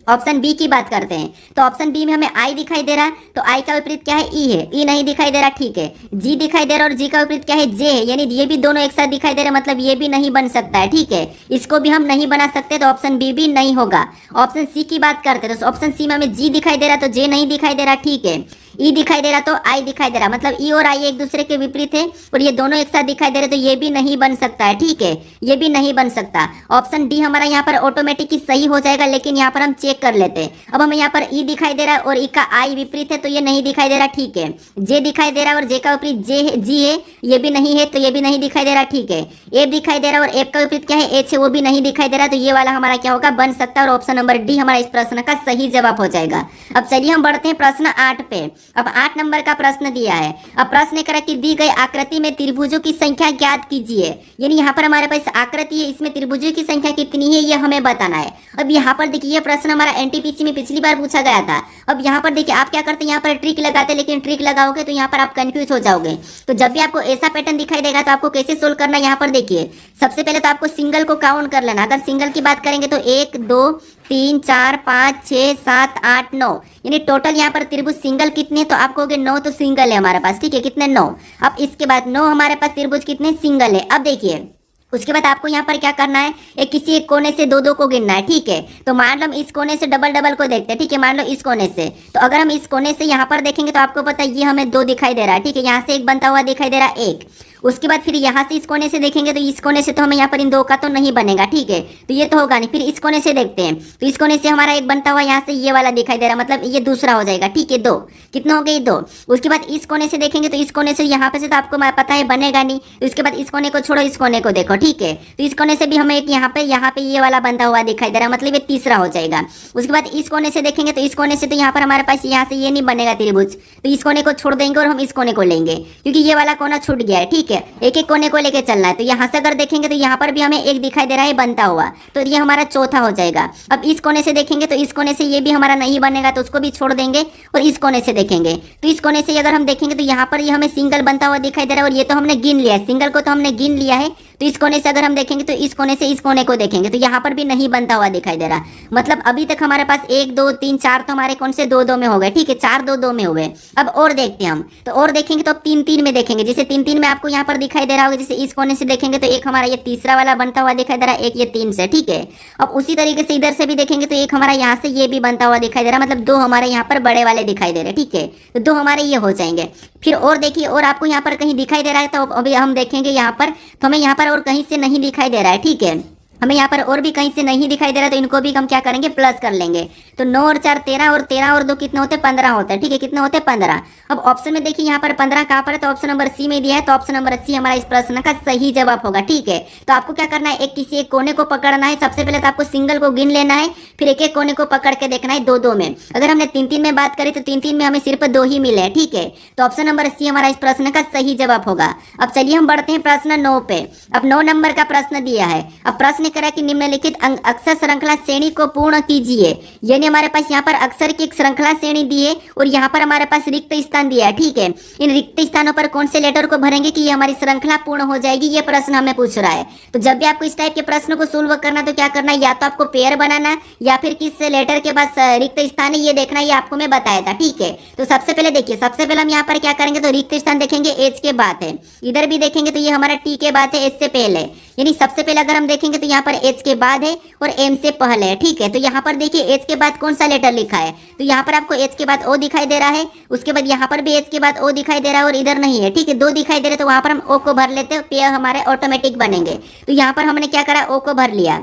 ऑप्शन बी की बात करते हैं तो ऑप्शन बी में हमें आई दिखाई दे रहा है, तो आई का विपरीत क्या है ई है, ई नहीं दिखाई दे रहा, ठीक है। जी दिखाई दे रहा और जी का विपरीत क्या है जे है, यानी ये भी दोनों एक साथ दिखाई दे रहे, मतलब ये भी नहीं बन सकता है, ठीक है। इसको भी हम नहीं बना सकते, तो ऑप्शन बी भी नहीं होगा। ऑप्शन सी की बात करते हैं तो ऑप्शन सी में हमें जी दिखाई दे रहा तो जे नहीं दिखाई दे रहा, ठीक है। ई दिखाई दे रहा तो आई दिखाई दे रहा, मतलब ई और आई एक दूसरे के विपरीत है और ये दोनों एक साथ दिखाई दे रहे तो ये भी नहीं बन सकता है, ठीक है, ये भी नहीं बन सकता। ऑप्शन डी हमारा यहाँ पर ऑटोमेटिक ही सही हो जाएगा, लेकिन यहाँ पर हम चेक कर लेते हैं। अब हमें यहाँ पर ई दिखाई दे रहा है और ई का आई विपरीत है तो ये नहीं दिखाई दे रहा, ठीक है। जे दिखाई दे रहा है और जे का विपरीत जे जी है, ये भी नहीं है तो ये भी नहीं दिखाई दे रहा, ठीक है। एफ दिखाई दे रहा है और एफ का विपरीत क्या है एच है, वो भी नहीं दिखाई दे रहा, तो ये वाला हमारा क्या होगा, बन सकता है और ऑप्शन नंबर डी हमारा इस प्रश्न का सही जवाब हो जाएगा। अब चलिए हम बढ़ते हैं प्रश्न 8 पे। अब 8 नंबर का प्रश्न दिया है। अब प्रश्न करा कि दी गई आकृति में त्रिभुजों की संख्या ज्ञात कीजिए। यानी यहाँ पर हमारे पास आकृति है, इसमें त्रिभुजों की संख्या कितनी है ये हमें बताना है। अब यहाँ पर देखिए ये प्रश्न हमारा एनटीपीसी में पिछली बार पूछा गया था। अब यहाँ पर देखिए आप क्या करते हैं, यहाँ पर ट्रिक लगाते हैं, लेकिन ट्रिक लगाओगे तो यहाँ पर आप कंफ्यूज हो जाओगे। तो जब भी आपको ऐसा पैटर्न दिखाई देगा तो आपको कैसे सोल्व करना है, यहाँ पर देखिए सबसे पहले तो आपको सिंगल को काउंट कर लेना। अगर सिंगल की बात करेंगे तो 1 2 3 4 5 6 7 8 9, यानी टोटल यहाँ पर त्रिभुज सिंगल कितने, तो आप कहोगे 9 तो सिंगल है हमारे पास, ठीक है, कितने 9। अब इसके बाद 9 हमारे पास त्रिभुज कितने सिंगल है। अब देखिए उसके बाद आपको यहाँ पर क्या करना है, किसी एक कोने से दो दो को गिनना है, ठीक है। तो मान लो हम इस कोने से डबल डबल को देखते हैं, ठीक है, मान लो इस कोने से। तो अगर हम इस कोने से यहाँ पर देखेंगे तो आपको पता है ये हमें 2 दिखाई दे रहा है, ठीक है, यहाँ से एक बनता हुआ दिखाई दे रहा है 1। उसके बाद फिर यहाँ से इस कोने से देखेंगे तो इस कोने से तो हमें यहाँ पर इन 2 का तो नहीं बनेगा, ठीक है, तो ये तो होगा नहीं। फिर इस कोने से देखते हैं तो इस कोने से हमारा एक बनता हुआ यहाँ से ये वाला दिखाई दे रहा है, मतलब ये दूसरा हो जाएगा, ठीक है, 2 कितना हो गया 2। उसके बाद इस कोने से देखेंगे तो इस कोने से यहाँ पे से तो आपको पता है बनेगा नहीं। तो इसके बाद इस कोने को छोड़ो, इस कोने को देखो, ठीक है, तो इस कोने से भी हमें एक यहाँ पे ये वाला बनता हुआ दिखाई दे रहा है, मतलब ये तीसरा हो जाएगा। उसके बाद इस कोने से देखेंगे तो इस कोने से तो यहाँ पर हमारे पास यहाँ से ये नहीं बनेगा त्रिभुज, तो इस कोने को छोड़ देंगे और हम इस कोने को लेंगे क्योंकि ये वाला कोना छूट गया है, ठीक है, एक एक कोने को लेके चलना है। तो यहाँ से अगर देखेंगे तो यहाँ पर भी हमें एक दिखाई दे रहा है बनता हुआ, तो ये हमारा चौथा हो जाएगा। अब इस कोने से देखेंगे तो इस कोने से ये भी हमारा नहीं बनेगा, तो उसको भी छोड़ देंगे और इस कोने से देखेंगे तो इस कोने से अगर हम देखेंगे तो यहाँ पर ये हमें सिंगल बनता हुआ दिखाई दे रहा है, और ये तो हमने गिन लिया है, सिंगल को तो हमने गिन लिया है। तो इस कोने से अगर हम देखेंगे तो इस कोने से इस कोने को देखेंगे तो यहाँ पर भी नहीं बनता हुआ दिखाई दे रहा, मतलब अभी तक हमारे पास 1 2 3 4 तो हमारे कौन से 2 2 में हो गए, ठीक है, 4 2 2 में हो गए। अब और देखते हैं हम, तो और देखेंगे तो अब 3 3 में देखेंगे, जैसे 3 3 में आपको यहाँ पर दिखाई दे रहा होगा, जैसे इस कोने से देखेंगे तो एक हमारा ये तीसरा वाला बनता हुआ दिखाई दे रहा है, एक ये 3 से, ठीक है। अब उसी तरीके से इधर से भी देखेंगे तो एक हमारा यहाँ से ये भी बनता हुआ दिखाई दे रहा है, मतलब 2 हमारे यहाँ पर बड़े वाले दिखाई दे रहे हैं, ठीक है, तो 2 हमारे ये हो जाएंगे। फिर और देखिए, और आपको यहाँ पर कहीं दिखाई दे रहा है तो अभी हम देखेंगे यहाँ पर, तो हमें यहाँ पर और कहीं से नहीं दिखाई दे रहा है, ठीक है, हमें यहाँ पर और भी कहीं से नहीं दिखाई दे रहा, तो इनको भी हम क्या करेंगे प्लस कर लेंगे। तो 9 और 4 13 और 13 और 2 कितने होते हैं 15 होते हैं, ठीक है, कितने होते हैं 15। अब ऑप्शन में देखिए यहाँ पर 15 कहाँ पर है, तो ऑप्शन नंबर सी में दिया है, तो ऑप्शन नंबर सी हमारा इस प्रश्न का सही जवाब होगा, ठीक है। तो आपको क्या करना है, किसी एक कोने को पकड़ना है, सबसे पहले तो आपको सिंगल को गिन लेना है, फिर एक एक कोने को पकड़ के देखना है 2 2 में। अगर हमने 3 3 में बात करी तो 3 3 में हमें सिर्फ 2 ही मिले हैं, ठीक है, तो ऑप्शन नंबर सी हमारा इस प्रश्न का सही जवाब होगा। अब चलिए हम बढ़ते हैं प्रश्न 9 पे। अब 9 नंबर का प्रश्न दिया है। अब प्रश्न करा कि निम्नलिखित अक्षर श्रृंखला श्रेणी को पूर्ण कीजिए। यानी हमारे पास यहाँ पर अक्षर की एक श्रृंखला श्रेणी दी है और यहाँ पर हमारे पास रिक्त स्थान दिया है, ठीक है। इन रिक्त स्थानों पर कौन से लेटर को भरेंगे कि ये हमारी श्रृंखला पूर्ण हो जाएगी, ये प्रश्न हमें पूछ रहा है। तो जब भी आपको इस टाइप के प्रश्न को सोल्व करना तो क्या करना है, या तो आपको पेयर बनाना या फिर किस लेटर के पास रिक्त स्थान है ये देखना, ये आपको मैं बताया था, ठीक है। तो सबसे पहले देखिए, सबसे पहले हम यहाँ पर क्या करेंगे, तो रिक्त स्थान देखेंगे एच के बाद है, इधर भी देखेंगे तो ये हमारा टी के बाद है, एच से पहले, यानी सबसे पहले अगर हम देखेंगे तो यहाँ पर एच के बाद है और एम से पहले है, ठीक है। तो यहाँ पर देखिए एच के बाद कौन सा लेटर लिखा है, तो यहाँ पर आपको एच के बाद ओ दिखाई दे रहा है, उसके बाद यहाँ पर भी एच के बाद ओ दिखाई दे रहा है और इधर नहीं है, ठीक है, 2 दिखाई दे रहे, तो वहाँ पर हम ओ को भर लेते हैं, पेयर हमारे ऑटोमेटिक बनेंगे। तो यहाँ पर हमने क्या करा, ओ को भर लिया।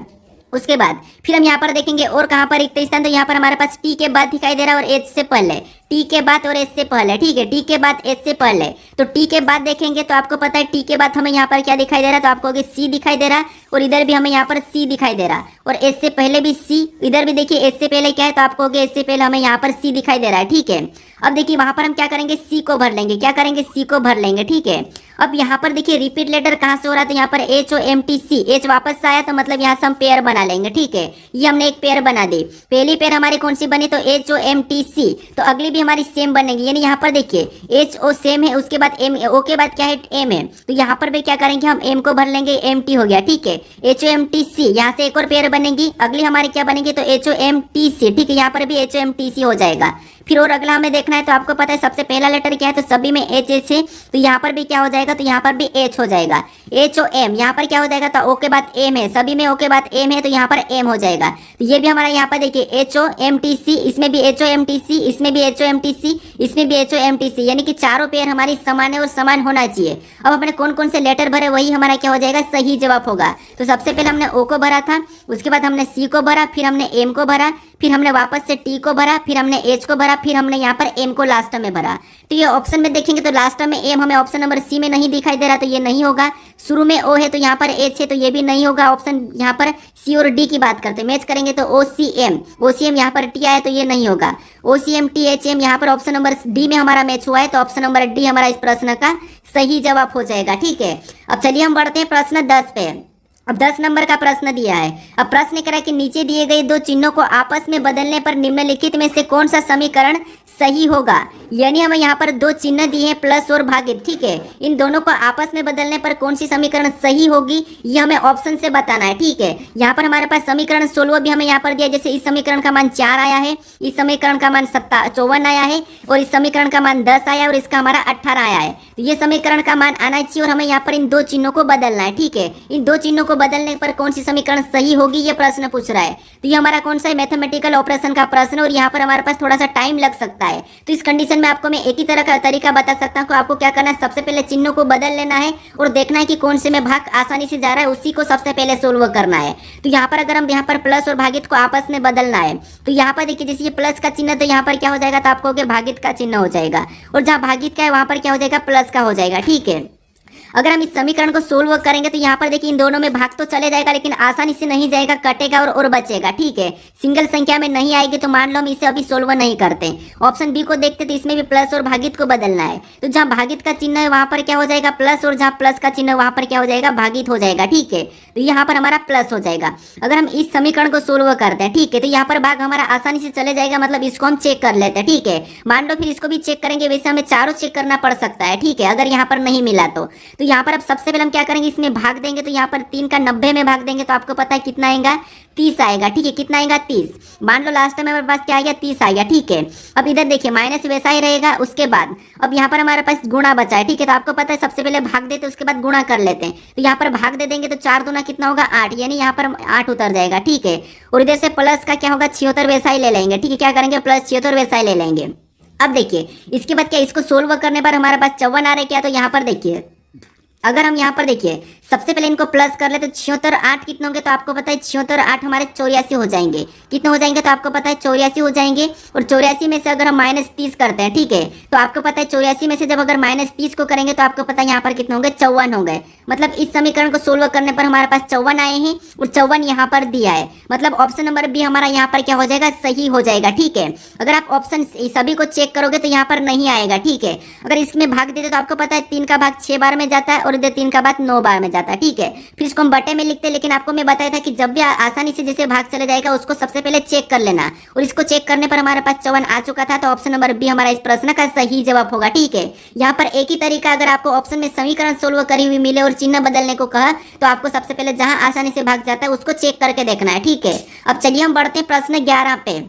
उसके बाद फिर हम यहाँ पर देखेंगे और कहाँ पर रिक्त स्थान, तो यहाँ पर हमारे पास टी के बाद दिखाई दे रहा है और एच से पहले, टी के बाद और एच से पहले, ठीक है, टी के बाद एच से पहले। तो टी के बाद देखेंगे तो आपको पता है टी के बाद हमें यहाँ पर क्या दिखाई दे रहा है, तो आपको सी दिखाई दे रहा है और इधर भी हमें यहाँ पर सी दिखाई दे रहा है और एच से पहले भी सी, इधर भी देखिए एच से पहले क्या है, तो आपको एच से पहले हमें यहाँ पर सी दिखाई दे रहा है, ठीक है। अब देखिए वहां पर हम क्या करेंगे, सी को भर लेंगे, क्या करेंगे, सी को भर लेंगे, ठीक है। अब यहाँ पर देखिए रिपीट लेटर कहाँ से हो रहा है, तो यहाँ पर H O M T C, H वापस से आया तो मतलब यहाँ से हम पेयर बना लेंगे, ठीक है। ये हमने एक पेयर बना दी, पहली पेयर हमारी कौन सी बनी, तो H O M T C, तो अगली भी हमारी सेम बनेगी, यानी यहाँ पर देखिए एच ओ सेम है, उसके बाद एम, ओ के बाद क्या है एम है, तो यहाँ पर भी क्या करेंगे, हम एम को भर लेंगे, एम टी हो गया, ठीक है, H O M T C, यहाँ से एक और पेयर बनेगी, अगली हमारी क्या बनेगी, तो H O M T C, ठीक है, यहाँ पर भी H O M T C हो जाएगा। फिर और अगला हमें देखना है, तो आपको पता है सबसे पहला लेटर क्या है, तो सभी में एच एच है, तो यहाँ पर भी क्या हो जाएगा, तो यहाँ पर भी एच हो जाएगा, एच ओ एम, यहाँ पर क्या हो जाएगा, तो ओ के बाद एम है, सभी में ओ के बाद एम है, तो यहाँ पर एम हो जाएगा। तो ये भी हमारा यहाँ पर देखिए H O M T C, इसमें भी H O M T C, इसमें भी H O M T C, इसमें भी H O M T C, यानी कि चारों पेयर हमारी समान है और समान होना चाहिए। अब हमने कौन कौन से लेटर भरे वही हमारा क्या हो जाएगा, सही जवाब होगा। तो सबसे पहले हमने ओ को भरा था, उसके बाद हमने सी को भरा, फिर हमने एम को भरा, फिर हमने वापस से टी को भरा, फिर हमने एच को भरा, फिर हमने यहाँ पर एम को लास्ट में भरा। तो ये ऑप्शन में देखेंगे तो लास्ट में एम हमें ऑप्शन नंबर सी में नहीं दिखाई दे रहा, तो ये नहीं होगा। शुरू में ओ है तो यहाँ पर एच है, तो ये भी नहीं होगा। ऑप्शन यहाँ पर सी और डी की बात करते हैं, मैच करेंगे तो ओ सी एम यहाँ पर टी आया तो ये नहीं होगा। O C M T H M यहाँ पर ऑप्शन नंबर डी में हमारा मैच हुआ है, तो ऑप्शन नंबर डी हमारा इस प्रश्न का सही जवाब हो जाएगा। ठीक है, अब चलिए हम बढ़ते हैं प्रश्न 10 पे। अब 10 नंबर का प्रश्न दिया है। अब प्रश्न कह रहा है कि नीचे दिए गए दो चिन्हों को आपस में बदलने पर निम्नलिखित में से कौन सा समीकरण सही होगा। यानी हमें यहाँ पर दो चिन्ह दिए हैं प्लस और भागित। ठीक है, इन दोनों को आपस में बदलने पर कौन सी समीकरण सही होगी ये हमें ऑप्शन से बताना है। ठीक है, यहाँ पर हमारे पास समीकरण 16 भी हमें यहाँ पर दिया, जैसे इस समीकरण का मान 4 आया है, इस समीकरण का मान 54 आया है, और इस समीकरण का मान 10 आया और इसका हमारा 18 आया है। तो ये समीकरण का मान आना चाहिए और हमें यहाँ पर इन दो चिन्हों को बदलना है। ठीक है, इन दो चिन्हों को बदलने पर कौन सी समीकरण सही होगी ये प्रश्न पूछ रहा है। तो ये हमारा कौन सा है, मैथमेटिकल ऑपरेशन का प्रश्न, और यहाँ पर हमारे पास थोड़ा सा टाइम लग सकता है। तो इस कंडीशन में आपको मैं एक ही तरह का तरीका बता सकता हूँ कि आपको क्या करना है, सबसे पहले चिन्हों को बदल लेना है और देखना है कि कौन से में भाग आसानी से जा रहा है, उसी को सबसे पहले सोल्व करना है। तो यहाँ पर अगर हम यहाँ पर प्लस और भागित को आपस में बदलना है, तो यहाँ पर देखिए जैसे ये प्लस का चिन्ह तो यहाँ पर क्या हो जाएगा, तो आपको भागित का चिन्ह हो जाएगा, और जहाँ भागित का है वहां पर क्या हो जाएगा, प्लस का हो जाएगा। ठीक है, अगर हम इस समीकरण को सोल्व करेंगे तो यहाँ पर देखिए इन दोनों में भाग तो चले जाएगा, लेकिन आसानी से नहीं जाएगा, कटेगा और बचेगा। ठीक है, सिंगल संख्या में नहीं आएगी, तो मान लो हम इसे अभी सोल्व नहीं करते। ऑप्शन बी को देखते तो इसमें भी प्लस और भागित को बदलना है, तो जहाँ भागित का चिन्ह है वहां पर क्या हो जाएगा, प्लस, और जहाँ प्लस का चिन्ह वहां पर क्या हो जाएगा, भागित हो जाएगा। ठीक है, तो यहाँ पर हमारा प्लस हो जाएगा। अगर हम इस समीकरण को सोल्व करते हैं, ठीक है, तो यहाँ पर भाग हमारा आसानी से चले जाएगा, मतलब इसको हम चेक कर लेते हैं। ठीक है, मान लो फिर इसको भी चेक करेंगे, वैसे हमें चारों चेक करना पड़ सकता है। ठीक है, अगर यहाँ पर नहीं मिला तो यहाँ पर अब सबसे पहले हम क्या करेंगे, इसमें भाग देंगे, तो यहाँ पर 3 का 90 में भाग देंगे तो आपको पता है कितना आएगा, 30 आएगा। ठीक है, कितना आएगा, 30। मान लो लास्ट में हमारे पास क्या आ गया, 30 आ गया। ठीक है, अब इधर देखिए माइनस वैसा ही रहेगा, उसके बाद अब यहाँ पर हमारे पास गुणा बचा है। ठीक है, तो आपको पता है सबसे पहले भाग देते उसके बाद गुणा कर लेते हैं, तो यहाँ पर भाग दे देंगे तो 4 दूना कितना होगा, 8, यानी यहाँ पर 8 उतर जाएगा। ठीक है, और इधर से प्लस का क्या होगा, 76 वैसा ही ले लेंगे। ठीक है, क्या करेंगे, प्लस 76 वैसा ही ले लेंगे। अब देखिए इसके बाद क्या, इसको सोल्व करने पर हमारे पास 54 आ रहे क्या, तो यहाँ पर देखिए अगर हम यहाँ पर देखिए सबसे पहले इनको प्लस कर ले तो 76 8 कितने होंगे, तो आपको पता है 76 8 हमारे 84 हो जाएंगे। कितने हो जाएंगे, तो आपको पता है 84 हो जाएंगे, और 84 में से अगर हम -30 करते हैं, ठीक है, तो आपको पता है 84 में से जब अगर -30 को करेंगे तो आपको पता है यहाँ पर कितने होंगे, 54 हो गए। मतलब इस समीकरण को सोल्व करने पर हमारे पास 54 आए हैं और 54 यहाँ पर दिया है, मतलब ऑप्शन नंबर बी हमारा यहाँ पर क्या हो जाएगा, सही हो जाएगा। ठीक है, अगर आप ऑप्शन सभी को चेक करोगे तो यहाँ पर नहीं आएगा। ठीक है, अगर इसमें भाग देते तो आपको पता है 3 का भाग 6 बार में जाता है और इधर 3 का भाग 9 बार में जाता है। ठीक है, फिर इसको हम बटे में लिखते हैं, लेकिन आपको मैं बताया था कि जब भी आसानी से जैसे भाग चले जाएगा उसको सबसे पहले चेक कर लेना, और इसको चेक करने पर हमारे पास 54 आ चुका था, तो ऑप्शन नंबर बी हमारा इस प्रश्न का सही जवाब होगा। ठीक है, यहाँ पर एक ही तरीका, अगर आपको ऑप्शन में समीकरण सोल्व करी हुई मिले और चिन्ह बदलने को कहा तो आपको सबसे पहले जहां आसानी से भाग जाता है उसको चेक करके देखना है। ठीक है, अब चलिए हम बढ़ते हैं प्रश्न 11 पे।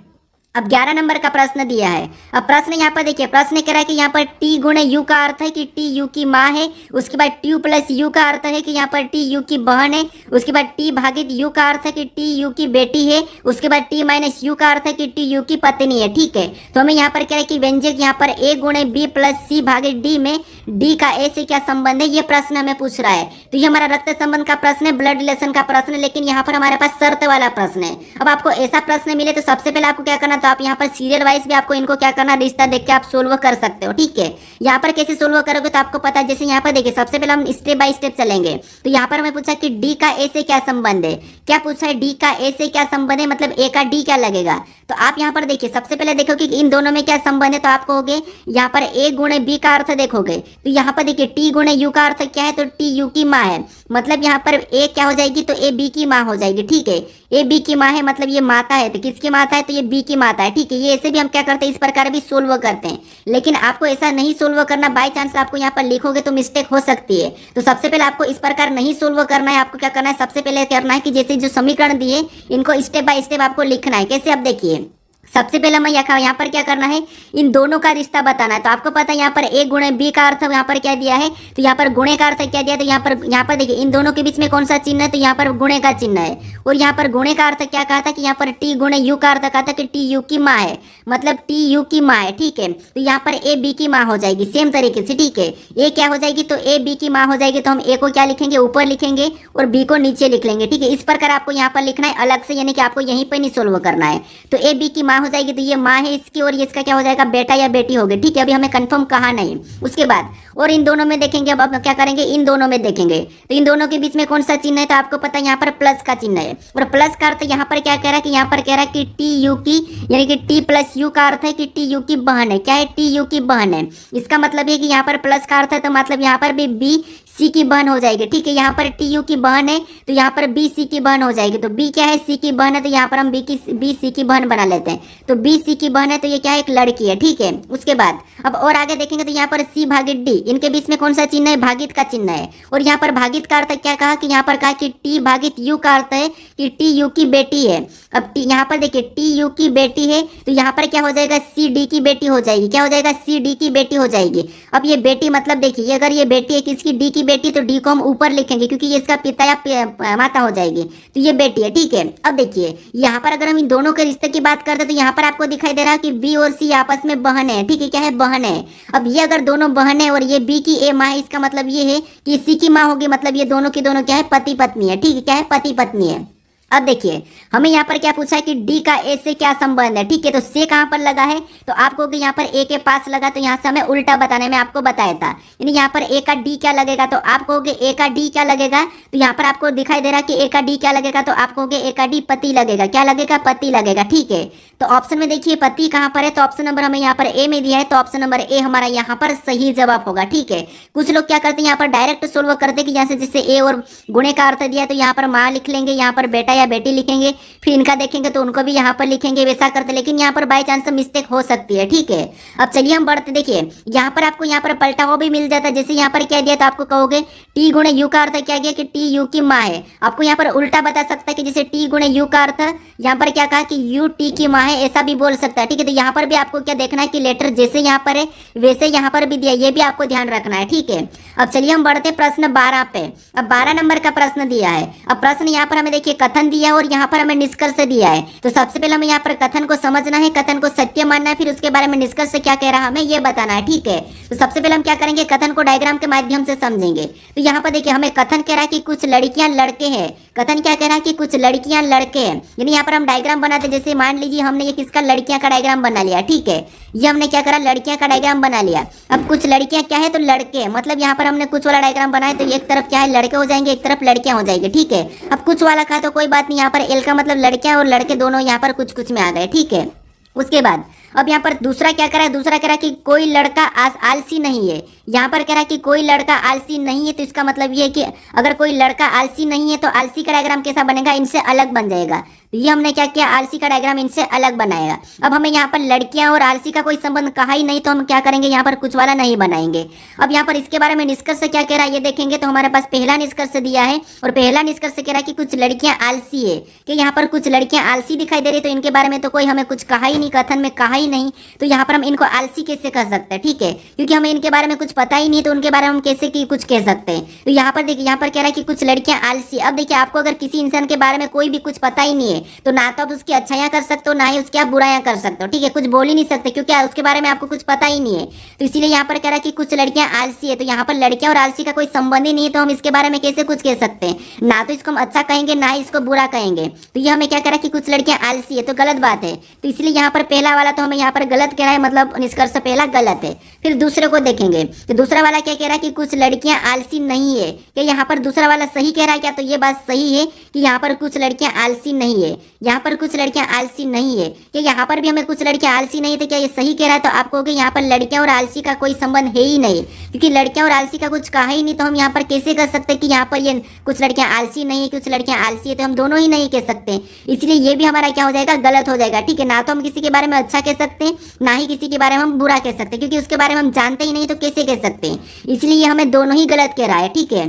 अब 11 नंबर का प्रश्न दिया है। अब प्रश्न यहाँ पर देखिए, प्रश्न कह रहा है कि यहाँ पर टी गुणे यू का अर्थ है कि टी यू की माँ है, उसके बाद टी प्लस यू का अर्थ है कि यहाँ पर टी यू की बहन है, उसके बाद टी भागित यू का अर्थ है कि टी यू की बेटी है, उसके बाद टी माइनस यू का अर्थ है कि टी यू की पत्नी है। ठीक है, तो हमें यहाँ पर कह रहा है कि व्यंजक यहाँ पर ए गुणे बी प्लस सी भागित डी में डी का ए से क्या संबंध है, ये प्रश्न हमें पूछ रहा है। तो ये हमारा रक्त संबंध का प्रश्न है, ब्लड रिलेशन का प्रश्न है, लेकिन यहाँ पर हमारे पास शर्त वाला प्रश्न है। अब आपको ऐसा प्रश्न मिले तो सबसे पहले आपको क्या करना, तो आप यहाँ पर सीरियल वाइज भी आपको इनको क्या करना, रिश्ता देख के आप सोल्व कर सकते हो। ठीक है, यहाँ पर कैसे सोल्व करोगे तो आपको पता है, जैसे यहाँ पर देखिए सबसे पहले हम स्टेप बाय स्टेप चलेंगे। तो यहाँ पर हमें पूछा कि डी का ए से क्या संबंध है, क्या पूछा है, डी का ए से क्या संबंध है, मतलब ए का डी क्या लगेगा। तो आप यहाँ पर देखिए सबसे पहले देखो कि इन दोनों में क्या संबंध है, तो आप कहोगे यहाँ पर ए गुणे बी का अर्थ देखोगे, तो यहाँ पर देखिए टी गुणे यू का अर्थ क्या है, तो टी यू की माँ है, मतलब यहाँ पर ए क्या हो जाएगी, तो ए बी की माँ हो जाएगी। ठीक है, ए बी की माँ है, मतलब ये माता है, तो किसकी माता है, तो ये बी की माता है। ठीक है, ये ऐसे भी हम क्या करते हैं, इस प्रकार भी सोल्व करते हैं, लेकिन आपको ऐसा नहीं सोल्व करना, बाय चांस आपको यहाँ पर लिखोगे तो मिस्टेक हो सकती है। तो सबसे पहले आपको इस प्रकार नहीं सोल्व करना है, आपको क्या करना है, सबसे पहले करना है कि जैसे जो समीकरण दिए इनको स्टेप बाय स्टेप आपको लिखना है। कैसे, अब देखिए सबसे पहले हमें यहाँ पर क्या करना है, इन दोनों का रिश्ता बताना है। तो आपको पता है यहाँ पर ए गुणे बी का अर्थ यहाँ पर क्या दिया है, तो यहाँ पर गुणे का अर्थ क्या दिया, तो यहाँ पर देखिए इन दोनों के बीच में कौन सा चिन्ह है, तो यहाँ पर गुणे का चिन्ह है। और यहाँ पर गुणे का अर्थ क्या कहा था कि यहाँ पर टी गुणे यू का अर्थ कहा था कि टी यू की माँ है, मतलब टी यू की माँ है, ठीक है। तो यहाँ पर ए बी की माँ हो जाएगी सेम तरीके से, ठीक है। ए क्या हो जाएगी, तो ए बी की माँ हो जाएगी, तो हम ए को क्या लिखेंगे, ऊपर लिखेंगे और बी को नीचे लिख लेंगे, ठीक है। इस प्रकार आपको यहाँ पर लिखना है अलग से, यानी कि आपको यहीं पर नहीं सोल्व करना है। तो ए बी की माँ हो जाएगी, तो ये माँ है इसकी और ये इसका क्या हो जाएगा, बेटा या बेटी हो गई, ठीक है। अभी हमें कंफर्म कहा नहीं। उसके बाद और इन दोनों में देखेंगे, अब क्या करेंगे, इन दोनों में देखेंगे। तो इन दोनों के बीच में कौन सा चिन्ह है, तो आपको पता है यहाँ पर प्लस का चिन्ह है। और प्लस का अर्थ यहाँ पर क्या कह रहा है कि यहाँ पर कह रहा है कि टी यू की, यानी कि टी प्लस यू का अर्थ है कि टी यू की बहन है। क्या है, टी यू की बहन है। इसका मतलब है कि यहाँ पर प्लस का अर्थ है, तो मतलब यहाँ पर भी बी सी की बहन हो जाएगी, ठीक है। यहाँ पर टी यू की बहन है, तो यहाँ पर बी सी की बहन हो जाएगी। तो बी क्या है, सी की बहन है, तो यहाँ पर हम बी सी की बहन बना लेते हैं। तो बी सी की बहन है, तो ये क्या है, एक लड़की है, ठीक है। उसके बाद अब और आगे देखेंगे, तो यहाँ पर सी भागित डी, इनके बीच में कौन सा चिन्ह है, भागित का चिन्ह है। और यहाँ पर भागित का अर्थ क्या कहा कि यहाँ पर कहा कि टी भागित यू का अर्थ है कि टी यू की बेटी है। अब टी यहाँ पर देखिए टी यू की बेटी है, तो यहाँ पर क्या हो जाएगा, सी डी की बेटी हो जाएगी। क्या हो जाएगा, सी डी की बेटी हो जाएगी। अब ये बेटी मतलब देखिए, अगर ये बेटी है किसकी, डी की बेटी, तो डी को हम ऊपर लिखेंगे क्योंकि ये इसका पिता या माता हो जाएगी। तो ये बेटी है, ठीक है। अब देखिए यहाँ पर अगर हम इन दोनों के रिश्ते की बात करते हैं, तो यहाँ पर आपको दिखाई दे रहा है कि बी और सी आपस में बहन है, ठीक है। क्या है, बहन है। अब ये अगर दोनों बहन है और ये बी की ए माँ है, इसका मतलब ये है कि सी की माँ होगी, मतलब ये दोनों की दोनों क्या है, पति पत्नी है, ठीक है। क्या है, पति पत्नी है। अब देखिए हमें यहाँ पर क्या पूछा है कि डी का ए से क्या संबंध है, ठीक है। तो से कहाँ पर लगा है, तो आप कहोगे यहाँ पर ए के पास लगा, तो यहाँ से हमें उल्टा बताने में आपको बताया था, यानी यहाँ पर ए का डी क्या लगेगा, तो आप कहोगे ए का डी क्या लगेगा। तो यहाँ पर आपको दिखाई दे रहा है कि ए का डी क्या लगेगा, तो आप कहोगे ए का डी पति लगेगा। क्या लगेगा, पति लगेगा, ठीक है। तो ऑप्शन में देखिए पति कहाँ पर है, तो ऑप्शन नंबर हमें यहाँ पर ए में दिया है, तो ऑप्शन नंबर ए हमारा यहाँ पर सही जवाब होगा, ठीक है। कुछ लोग क्या करते हैं, यहाँ पर डायरेक्ट सोल्व करते हैं कि यहाँ से जिससे ए और गुणे का अर्थ दिया, तो यहाँ पर माँ लिख लेंगे, यहाँ पर बेटा या बेटी लिखेंगे, फिर इनका देखेंगे तो उनको भी यहाँ पर लिखेंगे, वैसा करते। लेकिन यहाँ पर बाय चांस मिस्टेक हो सकती है, ठीक है। अब चलिए हम बढ़ते, देखिए यहाँ पर आपको यहाँ पर पलटा हुआ भी मिल जाता है। जैसे यहाँ पर क्या दिया, तो आपको कहोगे टी गुणे यू का अर्थ क्या गया कि टी यू की माँ है। आपको यहाँ पर उल्टा बता सकता है कि जैसे टी गुणे यू का अर्थ यहाँ पर क्या कहा कि यू टी की माँ है, ऐसा भी बोल सकता है, ठीक है। तो यहाँ पर भी आपको क्या देखना है कि लेटर जैसे यहाँ पर है वैसे यहाँ पर भी दिया, ये भी आपको ध्यान रखना है, ठीक है। अब चलिए हम बढ़ते प्रश्न 12 पे। अब 12 नंबर का प्रश्न दिया है। अब प्रश्न यहाँ पर हमें देखिए कथन दिया और यहाँ पर हमें निष्कर्ष दिया है। तो सबसे पहले हमें यहाँ पर कथन को समझना है, कथन को सत्य मानना है, फिर उसके बारे में निष्कर्ष से क्या कह रहा है हमें ये बताना है, ठीक है। तो सबसे पहले हम क्या करेंगे, कथन को डायग्राम के माध्यम से समझेंगे। तो यहाँ पर देखिए हमें कथन कह रहा है कि कुछ लड़कियां लड़के हैं। कथन क्या कह रहा है कि कुछ लड़कियां लड़के हैं, यानी यहाँ पर हम डायग्राम बनाते, जैसे मान लीजिए हमने ये किसका, लड़कियां का डायग्राम बना लिया, ठीक है। ये हमने क्या करा, लड़कियां का डायग्राम बना लिया। अब कुछ लड़कियां क्या है, तो लड़के हैं, मतलब यहाँ पर हमने कुछ वाला डायग्राम बनाया, तो एक तरफ क्या है, लड़के हो जाएंगे, एक तरफ लड़कियां हो जाएंगे, ठीक है। अब कुछ वाला कहा तो कोई बात नहीं, यहाँ पर एल का मतलब लड़कियां और लड़के दोनों यहाँ पर कुछ कुछ में आ गए, ठीक है। उसके बाद अब यहाँ पर दूसरा क्या करा है, दूसरा कह रहा है कि कोई लड़का आलसी नहीं है। यहाँ पर कह रहा है कि कोई लड़का आलसी नहीं है, तो इसका मतलब ये है कि अगर कोई लड़का आलसी नहीं है तो आलसी का डायग्राम कैसा बनेगा, इनसे अलग बन जाएगा। तो ये हमने क्या किया, आलसी का डायग्राम इनसे अलग बनाएगा। अब हमें यहाँ पर लड़कियां और आलसी का कोई संबंध कहा ही नहीं, तो हम क्या करेंगे, यहाँ पर कुछ वाला नहीं बनाएंगे। अब यहाँ पर इसके बारे में निष्कर्ष क्या कह रहा है ये देखेंगे, तो हमारे पास पहला निष्कर्ष दिया है और पहला निष्कर्ष कह रहा है कि कुछ लड़कियां आलसी है, कि यहाँ पर कुछ लड़कियां आलसी दिखाई दे रही, तो इनके बारे में तो कोई हमें कुछ कहा ही नहीं, कथन में कहा ही नहीं। तो यहाँ पर हम इनको आलसी कैसे कह सकते हैं, ठीक है, क्योंकि हमें इनके बारे में कुछ पता ही नहीं, तो उनके बारे में हम कैसे की कुछ कह सकते हैं। तो यहाँ पर देखिए, यहाँ पर कह रहा है कि कुछ लड़कियां आलसी। अब देखिए आपको अगर किसी इंसान के बारे में कोई भी कुछ पता ही नहीं है, तो ना तो आप उसकी अच्छाइयाँ कर सकते हो, ना ही उसकी आप बुराइयां कर सकते हो, ठीक है। कुछ बोल ही नहीं सकते क्योंकि उसके बारे में आपको कुछ पता ही नहीं है। तो इसीलिए यहाँ पर कह रहा है कि कुछ लड़कियां आलसी है। तो यहाँ पर लड़कियां और आलसी का कोई संबंध ही नहीं है, तो हम इसके बारे में कैसे कुछ कह सकते हैं, ना तो इसको हम अच्छा कहेंगे ना ही इसको बुरा कहेंगे। तो ये हमें क्या कह रहा है कि कुछ लड़कियां आलसी है, तो गलत बात है। तो इसलिए यहाँ पर पहला वाला तो हमें यहाँ पर गलत कह रहा है, मतलब निष्कर्ष पहला गलत है। फिर दूसरे को देखेंगे, तो दूसरा वाला क्या कह रहा है कि कुछ लड़कियां आलसी नहीं है। क्या यहाँ पर दूसरा वाला सही कह रहा है क्या, तो ये बात सही है कि यहाँ पर कुछ लड़कियां आलसी नहीं है, यहाँ पर कुछ लड़कियां आलसी नहीं है। क्या यहाँ पर भी हमें कुछ लड़कियां आलसी नहीं, तो क्या ये सही कह रहा है, तो आप कहोगे यहाँ पर लड़कियां और आलसी का कोई संबंध है ही नहीं, क्योंकि लड़कियां और आलसी का कुछ कहा ही नहीं। तो हम यहाँ पर कैसे कर सकते कि यहाँ पर ये कुछ लड़कियां आलसी नहीं है, कुछ लड़कियां आलसी है, तो हम दोनों ही नहीं कह सकते। इसलिए ये भी हमारा क्या हो जाएगा, गलत हो जाएगा, ठीक है। ना तो हम किसी के बारे में अच्छा कह सकते हैं, ना ही किसी के बारे में हम बुरा कह सकते हैं, क्योंकि उसके बारे में हम जानते ही नहीं, तो कैसे कह सकते हैं। इसलिए हमें दोनों ही गलत कह रहा है, ठीक है।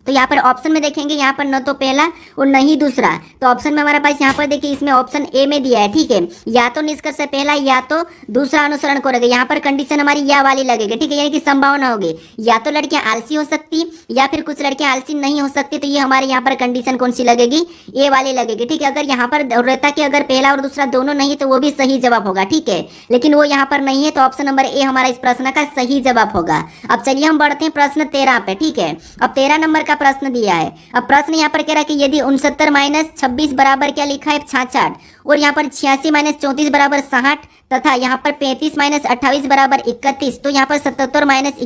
तो यहाँ पर ऑप्शन में देखेंगे, यहाँ पर न तो पहला और न ही दूसरा। तो ऑप्शन में हमारे पास यहाँ पर देखिए इसमें ऑप्शन ए में दिया है, ठीक है, या तो निष्कर्ष पहला या तो दूसरा अनुसरण करेगा। यहाँ पर कंडीशन हमारी या वाली लगेगी, ठीक है, यानी कि संभावना होगी या तो लड़कियां आलसी हो सकती या फिर कुछ लड़कियां आलसी नहीं हो सकती। तो ये हमारे यहाँ पर कंडीशन कौन सी लगेगी, ए वाली लगेगी, ठीक है। अगर यहाँ पर रहता कि अगर पहला और दूसरा दोनों नहीं तो वो भी सही जवाब होगा, ठीक है, लेकिन वो यहाँ पर नहीं है तो ऑप्शन नंबर ए हमारा इस प्रश्न का सही जवाब होगा। अब चलिए हम बढ़ते हैं प्रश्न 13 पे, ठीक है। अब 13 नंबर का प्रश्न दिया है। अब प्रश्न यहाँ पर कह रहा है कि यदि 69 - 26 बराबर क्या लिखा है 66 और यहाँ पर 86 - 34 बराबर 60 तथा यहाँ पर 35 - 28 बराबर 31, तो यहाँ पर 77 -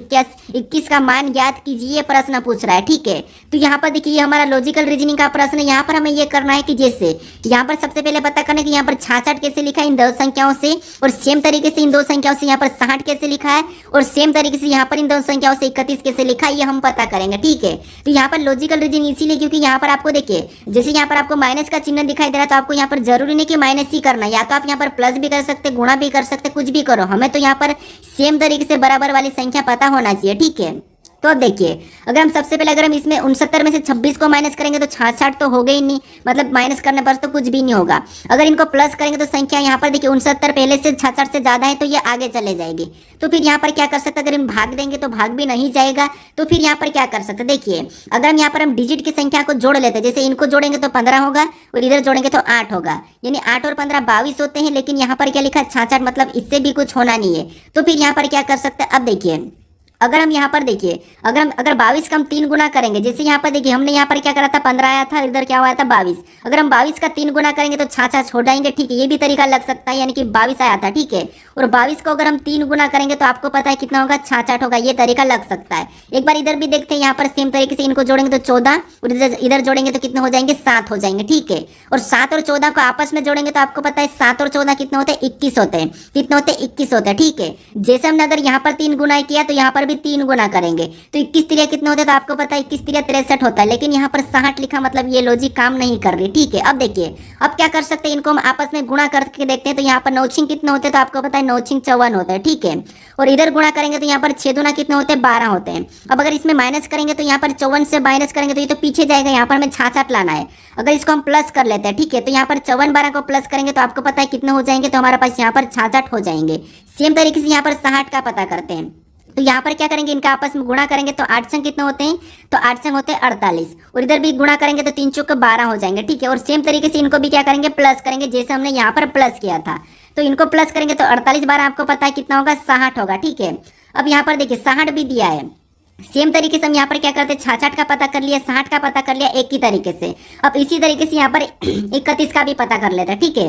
21 का मान ज्ञात कीजिए, ये प्रश्न पूछ रहा है, ठीक है। तो यहाँ पर देखिए हमारा लॉजिकल रीजनिंग का प्रश्न है। यहाँ पर हमें ये करना है कि जैसे यहाँ पर सबसे पहले पता करना है कि यहाँ पर 66 कैसे लिखा है इन दो संख्याओं से, और सेम तरीके से इन दो संख्याओं से यहाँ पर 60 कैसे लिखा है, और सेम तरीके से यहाँ पर इन दो संख्याओं से 31 कैसे लिखा है, ये हम पता करेंगे, ठीक है। तो यहाँ पर लॉजिकल रीजनिंग इसीलिए क्योंकि यहाँ पर आपको देखिए जैसे यहाँ पर आपको माइनस का चिन्ह दिखाई दे रहा है, तो आपको यहाँ पर जरूरी नहीं कि माइनस ही करना, या तो आप यहाँ पर प्लस भी कर सकते, गुणा भी कर सकते, कुछ भी करो, हमें तो यहाँ पर सेम तरीके से बराबर वाली संख्या पता होना चाहिए, ठीक है। तो अब देखिए अगर हम सबसे पहले अगर हम इसमें 69 में से 26 को माइनस करेंगे तो 66 तो होगा ही नहीं, मतलब माइनस करने पर तो कुछ भी नहीं होगा। अगर इनको प्लस करेंगे तो संख्या यहाँ पर देखिए 69 पहले से 66 से ज्यादा है तो ये आगे चले जाएगी। तो फिर यहाँ पर क्या कर सकते हैं, अगर हम भाग देंगे तो भाग भी नहीं जाएगा। तो फिर यहाँ पर क्या कर सकते हैं, देखिए अगर हम यहाँ पर हम डिजिट की संख्या को जोड़ लेते हैं, जैसे इनको जोड़ेंगे तो 15 होगा और इधर जोड़ेंगे तो 8 होगा, यानी 8 और 15 22 होते हैं। लेकिन यहाँ पर क्या लिखा है 66, मतलब इससे भी कुछ होना नहीं है। तो फिर यहाँ पर क्या कर सकते हैं, अब देखिए अगर हम यहाँ पर देखिए अगर 22 का हम 3 गुना करेंगे, जैसे यहाँ पर देखिए हमने यहाँ पर क्या करा था 15 आया था, इधर क्या हुआ था 22। अगर हम 22 का 3 गुना करेंगे तो 66 छोड़ जाएंगे, ठीक है, ये भी तरीका लग सकता है, यानी कि 22 आया था, ठीक है, और 22 को अगर हम 3 गुना करेंगे तो आपको पता है कितना होगा 66 होगा, ये तरीका लग सकता है। एक बार इधर भी देखते हैं, यहाँ पर सेम तरीके से इनको जोड़ेंगे तो 14 और इधर जोड़ेंगे तो कितने हो जाएंगे 7 हो जाएंगे, ठीक है। और 7 और 14 को आपस में जोड़ेंगे तो आपको पता है 7 और 14 कितने होते हैं 21 होते हैं, कितने होते हैं 21 होते हैं, ठीक है। जैसे हमने अगर यहाँ पर 3 गुना किया तो यहाँ पर भी 3 गुना करेंगे तो 21 तिरिया कितने होते हैं, तो आपको पता है 21 तिरिया 63 होता है, लेकिन यहाँ पर 60 लिखा, मतलब ये लॉजिक काम नहीं कर रही, ठीक है। अब देखिए अब क्या कर सकते हैं, इनको हम आपस में गुणा करके देखते हैं। तो यहाँ पर 9 छिंग कितने होते हैं, तो आपको पता है 9 छिंग 54 होता है, ठीक है। और इधर गुणा करेंगे तो यहाँ पर 6 दूना कितने होते हैं 12 होते हैं। अब अगर इसमें माइनस करेंगे तो यहाँ पर 54 से माइनस करेंगे तो ये तो पीछे जाएगा, यहाँ पर हमें 66 लाना है। अगर इसको हम प्लस कर लेते हैं, ठीक है, तो यहाँ पर 54 12 को प्लस करेंगे तो आपको पता है कितने हो जाएंगे, तो हमारे पास यहाँ पर 66 हो जाएंगे। सेम तरीके से यहाँ पर 60 का पता करते हैं। तो यहाँ पर क्या करेंगे, इनका आपस में गुणा करेंगे तो 8 संग कितने होते हैं, तो 8 संग होते हैं 48, और इधर भी गुणा करेंगे तो 3 चौक 12 हो जाएंगे, ठीक है। और सेम तरीके से इनको भी क्या करेंगे प्लस करेंगे, जैसे हमने यहाँ पर प्लस किया था। तो इनको प्लस करेंगे तो 48 12 आपको पता है कितना होगा 60 होगा, ठीक है। अब यहाँ पर देखिए 60 भी दिया है। सेम तरीके से हम यहाँ पर क्या करते हैं 66 का पता कर लिया, 60 का पता कर लिया एक ही तरीके से। अब इसी तरीके से यहाँ पर 31 का भी पता कर लेते हैं, ठीक है।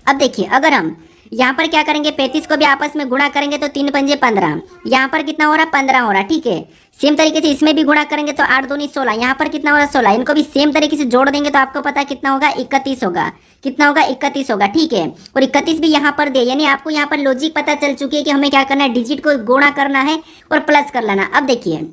अब देखिए अगर हम यहाँ पर क्या करेंगे 35 को भी आपस में गुणा करेंगे तो 3 पंजे 15, यहाँ पर कितना हो रहा है 15 हो रहा है, ठीक है। सेम तरीके से इसमें भी गुणा करेंगे तो 8 दूनी 16, यहाँ पर कितना हो रहा है 16, इनको भी सेम तरीके से जोड़ देंगे तो आपको पता है कितना होगा 31 होगा, कितना होगा 31 होगा, ठीक है। और 31 भी यहाँ पर दे, यानी आपको यहाँ पर लॉजिक पता चल चुकी है कि हमें क्या करना है, डिजिट को गुणा करना है और प्लस कर लेना। अब देखिए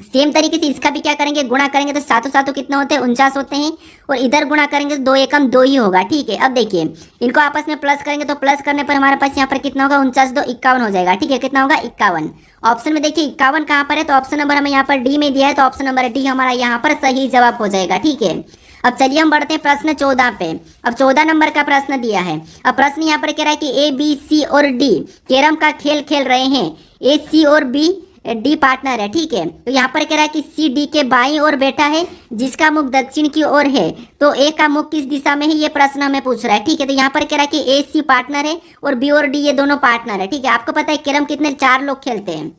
सेम तरीके से इसका भी क्या करेंगे गुणा करेंगे तो 7 7 कितने होते हैं 49 होते हैं, और इधर गुणा करेंगे तो 2 एकम 2 ही होगा, ठीक है। अब देखिए इनको आपस में प्लस करेंगे तो प्लस करने पर हमारे पास यहाँ पर कितना होगा 49 2 51 हो जाएगा, ठीक है। कितना होगा 51। ऑप्शन में देखिए 51 कहाँ पर है, तो ऑप्शन नंबर हमें यहाँ पर डी में दिया है, तो ऑप्शन नंबर डी हमारा यहाँ पर सही जवाब हो जाएगा, ठीक है। अब चलिए हम बढ़ते हैं प्रश्न 14 पे। अब 14 नंबर का प्रश्न दिया है। अब प्रश्न यहाँ पर कह रहा है कि ए बी सी और डी कैरम का खेल खेल रहे हैं, ए सी और बी डी पार्टनर है, ठीक है। तो यहाँ पर कह रहा है कि सी डी के बाईं ओर बैठा है जिसका मुख दक्षिण की ओर है, तो ए का मुख किस दिशा में है, ये प्रश्न हमें पूछ रहा है, ठीक है। तो यहाँ पर कह रहा है कि ए सी पार्टनर है और बी और डी ये दोनों पार्टनर है, ठीक है। आपको पता है कैरम कितने 4 लोग खेलते हैं।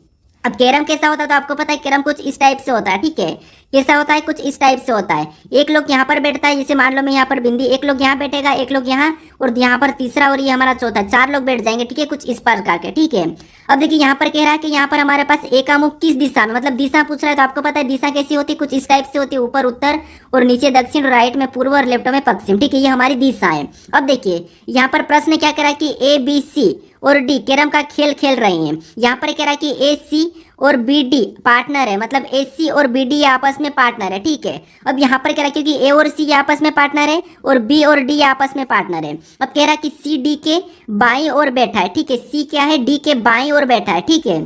अब कैरम कैसा होता है, तो आपको पता है कैरम कुछ इस टाइप से होता है, ठीक है। कैसा होता है, कुछ इस टाइप से होता है। एक लोग यहाँ पर बैठता है, जैसे मान लो मैं यहाँ पर बिंदी, एक लोग यहाँ बैठेगा, एक लोग यहाँ, और यहाँ पर तीसरा और ये हमारा चौथा, 4 लोग बैठ जाएंगे, ठीक है, कुछ इस प्रकार के, ठीक है। अब देखिए यहाँ पर कह रहा है कि यहाँ पर हमारे पास ए का मुख किस दिशा में, मतलब दिशा पूछ रहा है, तो आपको पता है दिशा कैसी होती है, कुछ इस टाइप से होती है, ऊपर उत्तर और नीचे दक्षिण, राइट में पूर्व और लेफ्ट में पश्चिम, ठीक है, ये हमारी दिशा है। अब देखिए यहाँ पर प्रश्न क्या कह रहा है कि ए बी सी और डी कैरम का खेल खेल रहे हैं। यहाँ पर कह रहा है कि ए सी और बी डी पार्टनर है, मतलब ए सी और बी डी आपस में पार्टनर है, ठीक है। अब यहाँ पर कह रहा है क्योंकि ए और सी आपस में पार्टनर है और बी और डी आपस में पार्टनर है। अब कह रहा है कि सी डी के बाईं ओर बैठा है, ठीक है, सी क्या है डी के बाईं ओर बैठा है, ठीक है।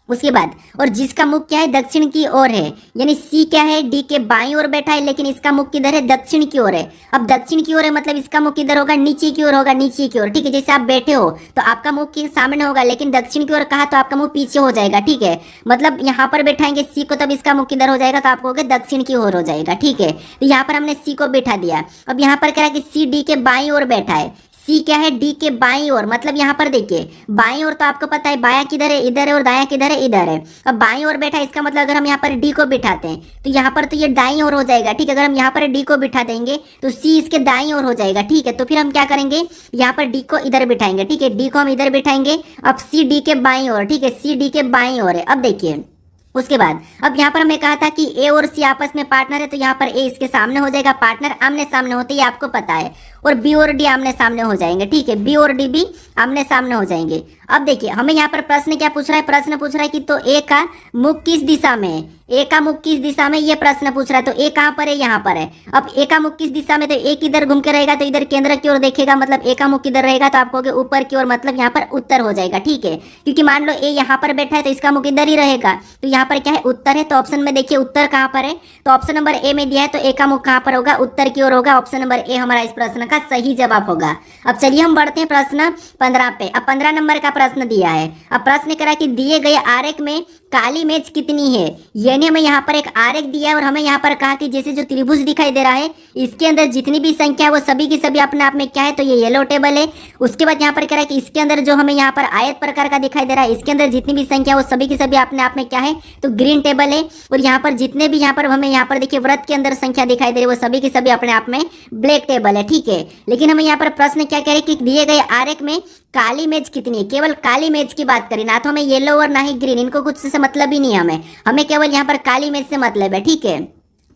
उसके बाद और जिसका मुख क्या है दक्षिण की ओर है, यानी सी क्या है डी के बाईं ओर बैठा है लेकिन इसका मुख किधर है दक्षिण की ओर है। अब दक्षिण की ओर है मतलब इसका मुख किधर होगा नीचे की ओर होगा, नीचे की ओर, ठीक है। जैसे आप बैठे हो तो आपका मुख के सामने होगा लेकिन दक्षिण की ओर कहा तो आपका मुख पीछे हो जाएगा, ठीक है। मतलब यहाँ पर बैठाएंगे सी को तब इसका मुख किधर हो जाएगा तो आपको दक्षिण की ओर हो जाएगा, ठीक है। तो यहाँ पर हमने सी को बैठा दिया। अब यहाँ पर क्या है कि सी डी के बाईं ओर बैठा है, सी क्या है डी के बाईं ओर, मतलब यहाँ पर देखिए बाईं ओर तो आपको पता है बायां किधर है इधर है और दायां किधर है इधर है। अब बाईं ओर बैठा है इसका मतलब अगर हम यहाँ पर डी को बिठाते हैं तो यहाँ पर तो ये दाईं ओर हो जाएगा, ठीक है। अगर हम यहाँ पर डी को बिठा देंगे तो सी इसके दाईं ओर हो जाएगा, ठीक है। तो फिर हम क्या करेंगे यहाँ पर डी को इधर बिठाएंगे, ठीक है। डी को हम इधर बिठाएंगे। अब सी डी के बाईं ओर, ठीक है, सी डी के बाईं ओर है। अब देखिए उसके बाद अब यहाँ पर हमें कहा था कि ए और सी आपस में पार्टनर है तो यहाँ पर ए इसके सामने हो जाएगा, पार्टनर आमने सामने होते ही आपको पता है। और बी और डी आमने सामने हो जाएंगे, ठीक है, बी और डी भी आमने सामने हो जाएंगे। अब देखिए हमें यहाँ पर प्रश्न क्या पूछ रहा है, प्रश्न पूछ रहा है कि तो ए का मुख किस दिशा में है, ए का मुख किस दिशा में, ये प्रश्न पूछ रहा है। तो ए कहाँ पर है, यहाँ पर है। अब ए का मुख किस दिशा में, तो ए किधर घूम के रहेगा तो इधर केंद्र की ओर देखेगा, मतलब ए का मुख किधर रहेगा तो आप कहोगे ऊपर की ओर, मतलब यहाँ पर उत्तर हो जाएगा, ठीक है। क्योंकि मान लो ए यहाँ पर बैठा है तो इसका मुख इधर ही रहेगा, तो यहाँ पर क्या है उत्तर है। तो ऑप्शन में देखिए उत्तर कहाँ पर है, तो ऑप्शन नंबर ए में दिया है तो ए का मुख कहाँ पर होगा, उत्तर की ओर होगा। ऑप्शन नंबर ए हमारा इस प्रश्न का सही जवाब होगा। अब चलिए हम बढ़ते हैं प्रश्न 15 पे। अब 15 नंबर का प्रश्न दिया है। अब प्रश्न करा कि दिए गए आरेख में काली मेज कितनी है, यानी हमें यहाँ पर एक आरेख दिया है और हमें यहाँ पर कहा कि जैसे जो त्रिभुज दिखाई दे रहा है इसके अंदर जितनी भी संख्या है वो सभी की सभी अपने आप में क्या है, तो ये येलो टेबल है। उसके बाद यहाँ पर कह रहा है कि इसके अंदर जो हमें यहाँ पर आयत प्रकार का दिखाई दे रहा है इसके अंदर जितनी भी संख्या वो सभी की सभी अपने आप में क्या है, तो ग्रीन टेबल है। और यहाँ पर जितने भी यहाँ पर हमें यहाँ पर देखिए व्रत के अंदर संख्या दिखाई दे रही है वो सभी की सभी अपने आप में ब्लैक टेबल है, ठीक है। लेकिन हमें यहाँ पर प्रश्न क्या कह रहे हैं कि दिए गए आरेख में काली मेज कितनी है, केवल काली मेज की बात करें, ना तो हमें येलो और ना ही ग्रीन, इनको कुछ से मतलब ही नहीं है। हमें केवल यहाँ पर काली मेज से मतलब है, ठीक है।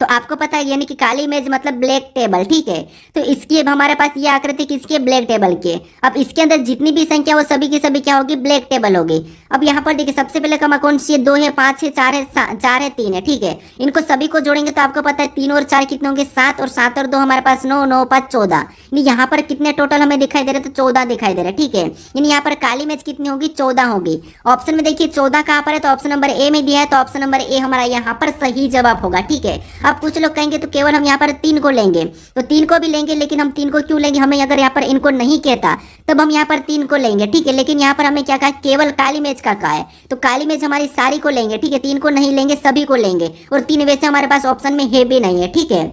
तो आपको पता है यानी कि काली मेज मतलब ब्लैक टेबल, ठीक है। तो इसकी अब हमारे पास ये आकृति किसकी है, ब्लैक टेबल की। अब इसके अंदर जितनी भी संख्या वो सभी की सभी क्या होगी, ब्लैक टेबल होगी। अब यहाँ पर देखिए सबसे पहले कमा कौन सी है, 2 है, 5 है, 4 है, 4 है, 3 है, ठीक है। इनको सभी को जोड़ेंगे तो आपको पता है 3 और 4 कितने होंगे, 7, और 7 और 2 हमारे पास 9, 9 5 14। यानी यहाँ पर कितने टोटल हमें दिखाई दे रहे, तो 14 दिखाई दे रहे, ठीक है। यानी यहाँ पर काली मेज कितनी होगी, 14 होगी। ऑप्शन में देखिए 14 कहाँ पर है, तो ऑप्शन नंबर ए में दिया है, तो ऑप्शन नंबर ए हमारा यहाँ पर सही जवाब होगा, ठीक है। अब कुछ लोग कहेंगे तो केवल हम यहाँ पर 3 को लेंगे, तो 3 को भी लेंगे, लेकिन हम 3 को क्यों लेंगे, हमें अगर यहाँ पर इनको नहीं कहता तब हम यहाँ पर 3 को लेंगे, ठीक है। लेकिन यहाँ पर हमें क्या कहा, केवल काली मेज का कहा है, तो काली मेज हमारी सारी को लेंगे, ठीक है। 3 को नहीं लेंगे, सभी को लेंगे, और 3 वैसे हमारे पास ऑप्शन में है भी नहीं है, ठीक है।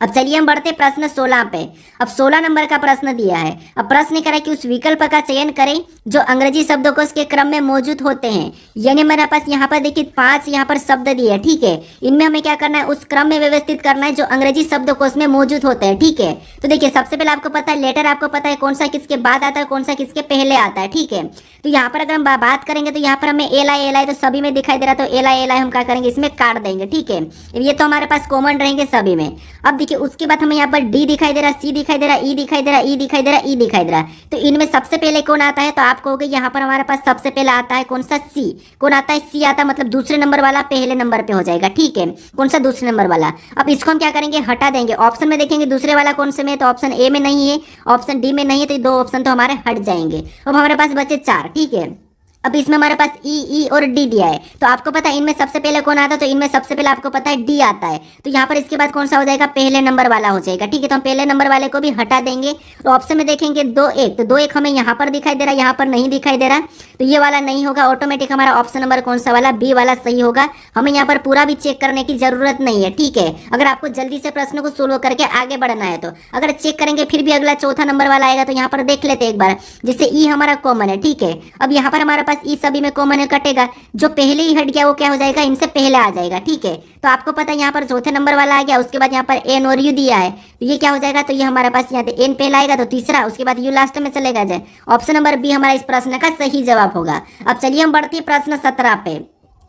अब चलिए हम बढ़ते प्रश्न 16 पे। अब 16 नंबर का प्रश्न दिया है। अब प्रश्न करा कि उस विकल्प का चयन करें जो अंग्रेजी शब्दकोश के क्रम में मौजूद होते हैं। यानी मेरे पास यहाँ पर देखिए 5 यहाँ पर शब्द दिए, ठीक है। इनमें हमें क्या करना है, उस क्रम में व्यवस्थित करना है जो अंग्रेजी शब्दकोश में मौजूद होते हैं, ठीक है। तो देखिए सबसे पहले आपको पता है लेटर, आपको पता है कौन सा किसके बाद आता है, कौन सा किसके पहले आता है, ठीक है। तो यहाँ पर अगर हम बात करेंगे तो यहाँ पर हमें एल आई तो सभी में दिखाई दे रहा है, तो एल आई हम क्या करेंगे, इसमें काट देंगे, ठीक है। ये तो हमारे पास कॉमन रहेंगे सभी में। अब देखिए उसके बाद हमें यहाँ पर डी दिखाई दे रहा है, सी दिखाई दे रहा है, ई दिखाई दे रहा है, ई दिखाई दे रहा है, ई दिखाई दे रहा है। तो इनमें सबसे पहले कौन आता है, तो आप कहोगे यहाँ पर हमारे पास सबसे पहले आता है कौन सा, सी। कौन आता है, सी आता है, मतलब दूसरे नंबर वाला पहले नंबर पे हो जाएगा, ठीक है। कौन सा, दूसरे नंबर वाला। अब इसको हम क्या करेंगे, हटा देंगे। ऑप्शन में देखेंगे दूसरे वाला कौन से में, तो ऑप्शन ए में नहीं है, ऑप्शन डी में नहीं है, तो 2 ऑप्शन तो हमारे हट जाएंगे। अब हमारे पास बचे 4, ठीक है। अब इसमें हमारे पास ई और डी दिया है, तो आपको पता है इनमें सबसे पहले कौन आता है, तो इनमें सबसे पहले आपको पता है डी आता है। तो यहाँ पर इसके बाद कौन सा हो जाएगा, पहले नंबर वाला हो जाएगा, ठीक है। तो हम पहले नंबर वाले को भी हटा देंगे। तो ऑप्शन में देखेंगे 2 1, तो 2 1 हमें यहाँ पर दिखाई दे रहा है, यहाँ पर नहीं दिखाई दे रहा, तो ये वाला नहीं होगा। ऑटोमेटिक हमारा ऑप्शन नंबर कौन सा वाला, बी वाला सही होगा। हमें यहाँ पर पूरा भी चेक करने की जरूरत नहीं है, ठीक है। अगर आपको जल्दी से प्रश्न को सोल्व करके आगे बढ़ना है तो अगर चेक करेंगे फिर भी अगला चौथा नंबर वाला आएगा, तो यहाँ पर देख लेते एक बार। जैसे ई हमारा कॉमन है, ठीक है। अब यहाँ पर हमारे पास ई सभी में कॉमन कटेगा, जो पहले ही हट गया वो क्या हो जाएगा, इनसे पहले आ जाएगा, ठीक है। तो आपको पता है यहाँ पर चौथे नंबर वाला आ गया, उसके बाद यहाँ पर एन और यू दिया है, तो ये क्या हो जाएगा, तो ये हमारे पास यहाँ पे एन पहला आएगा तो तीसरा, उसके बाद यू लास्ट में चलेगा जाए। ऑप्शन नंबर बी हमारा इस प्रश्न का सही जवाब होगा। अब चलिए हम बढ़ते हैं प्रश्न 17 पे।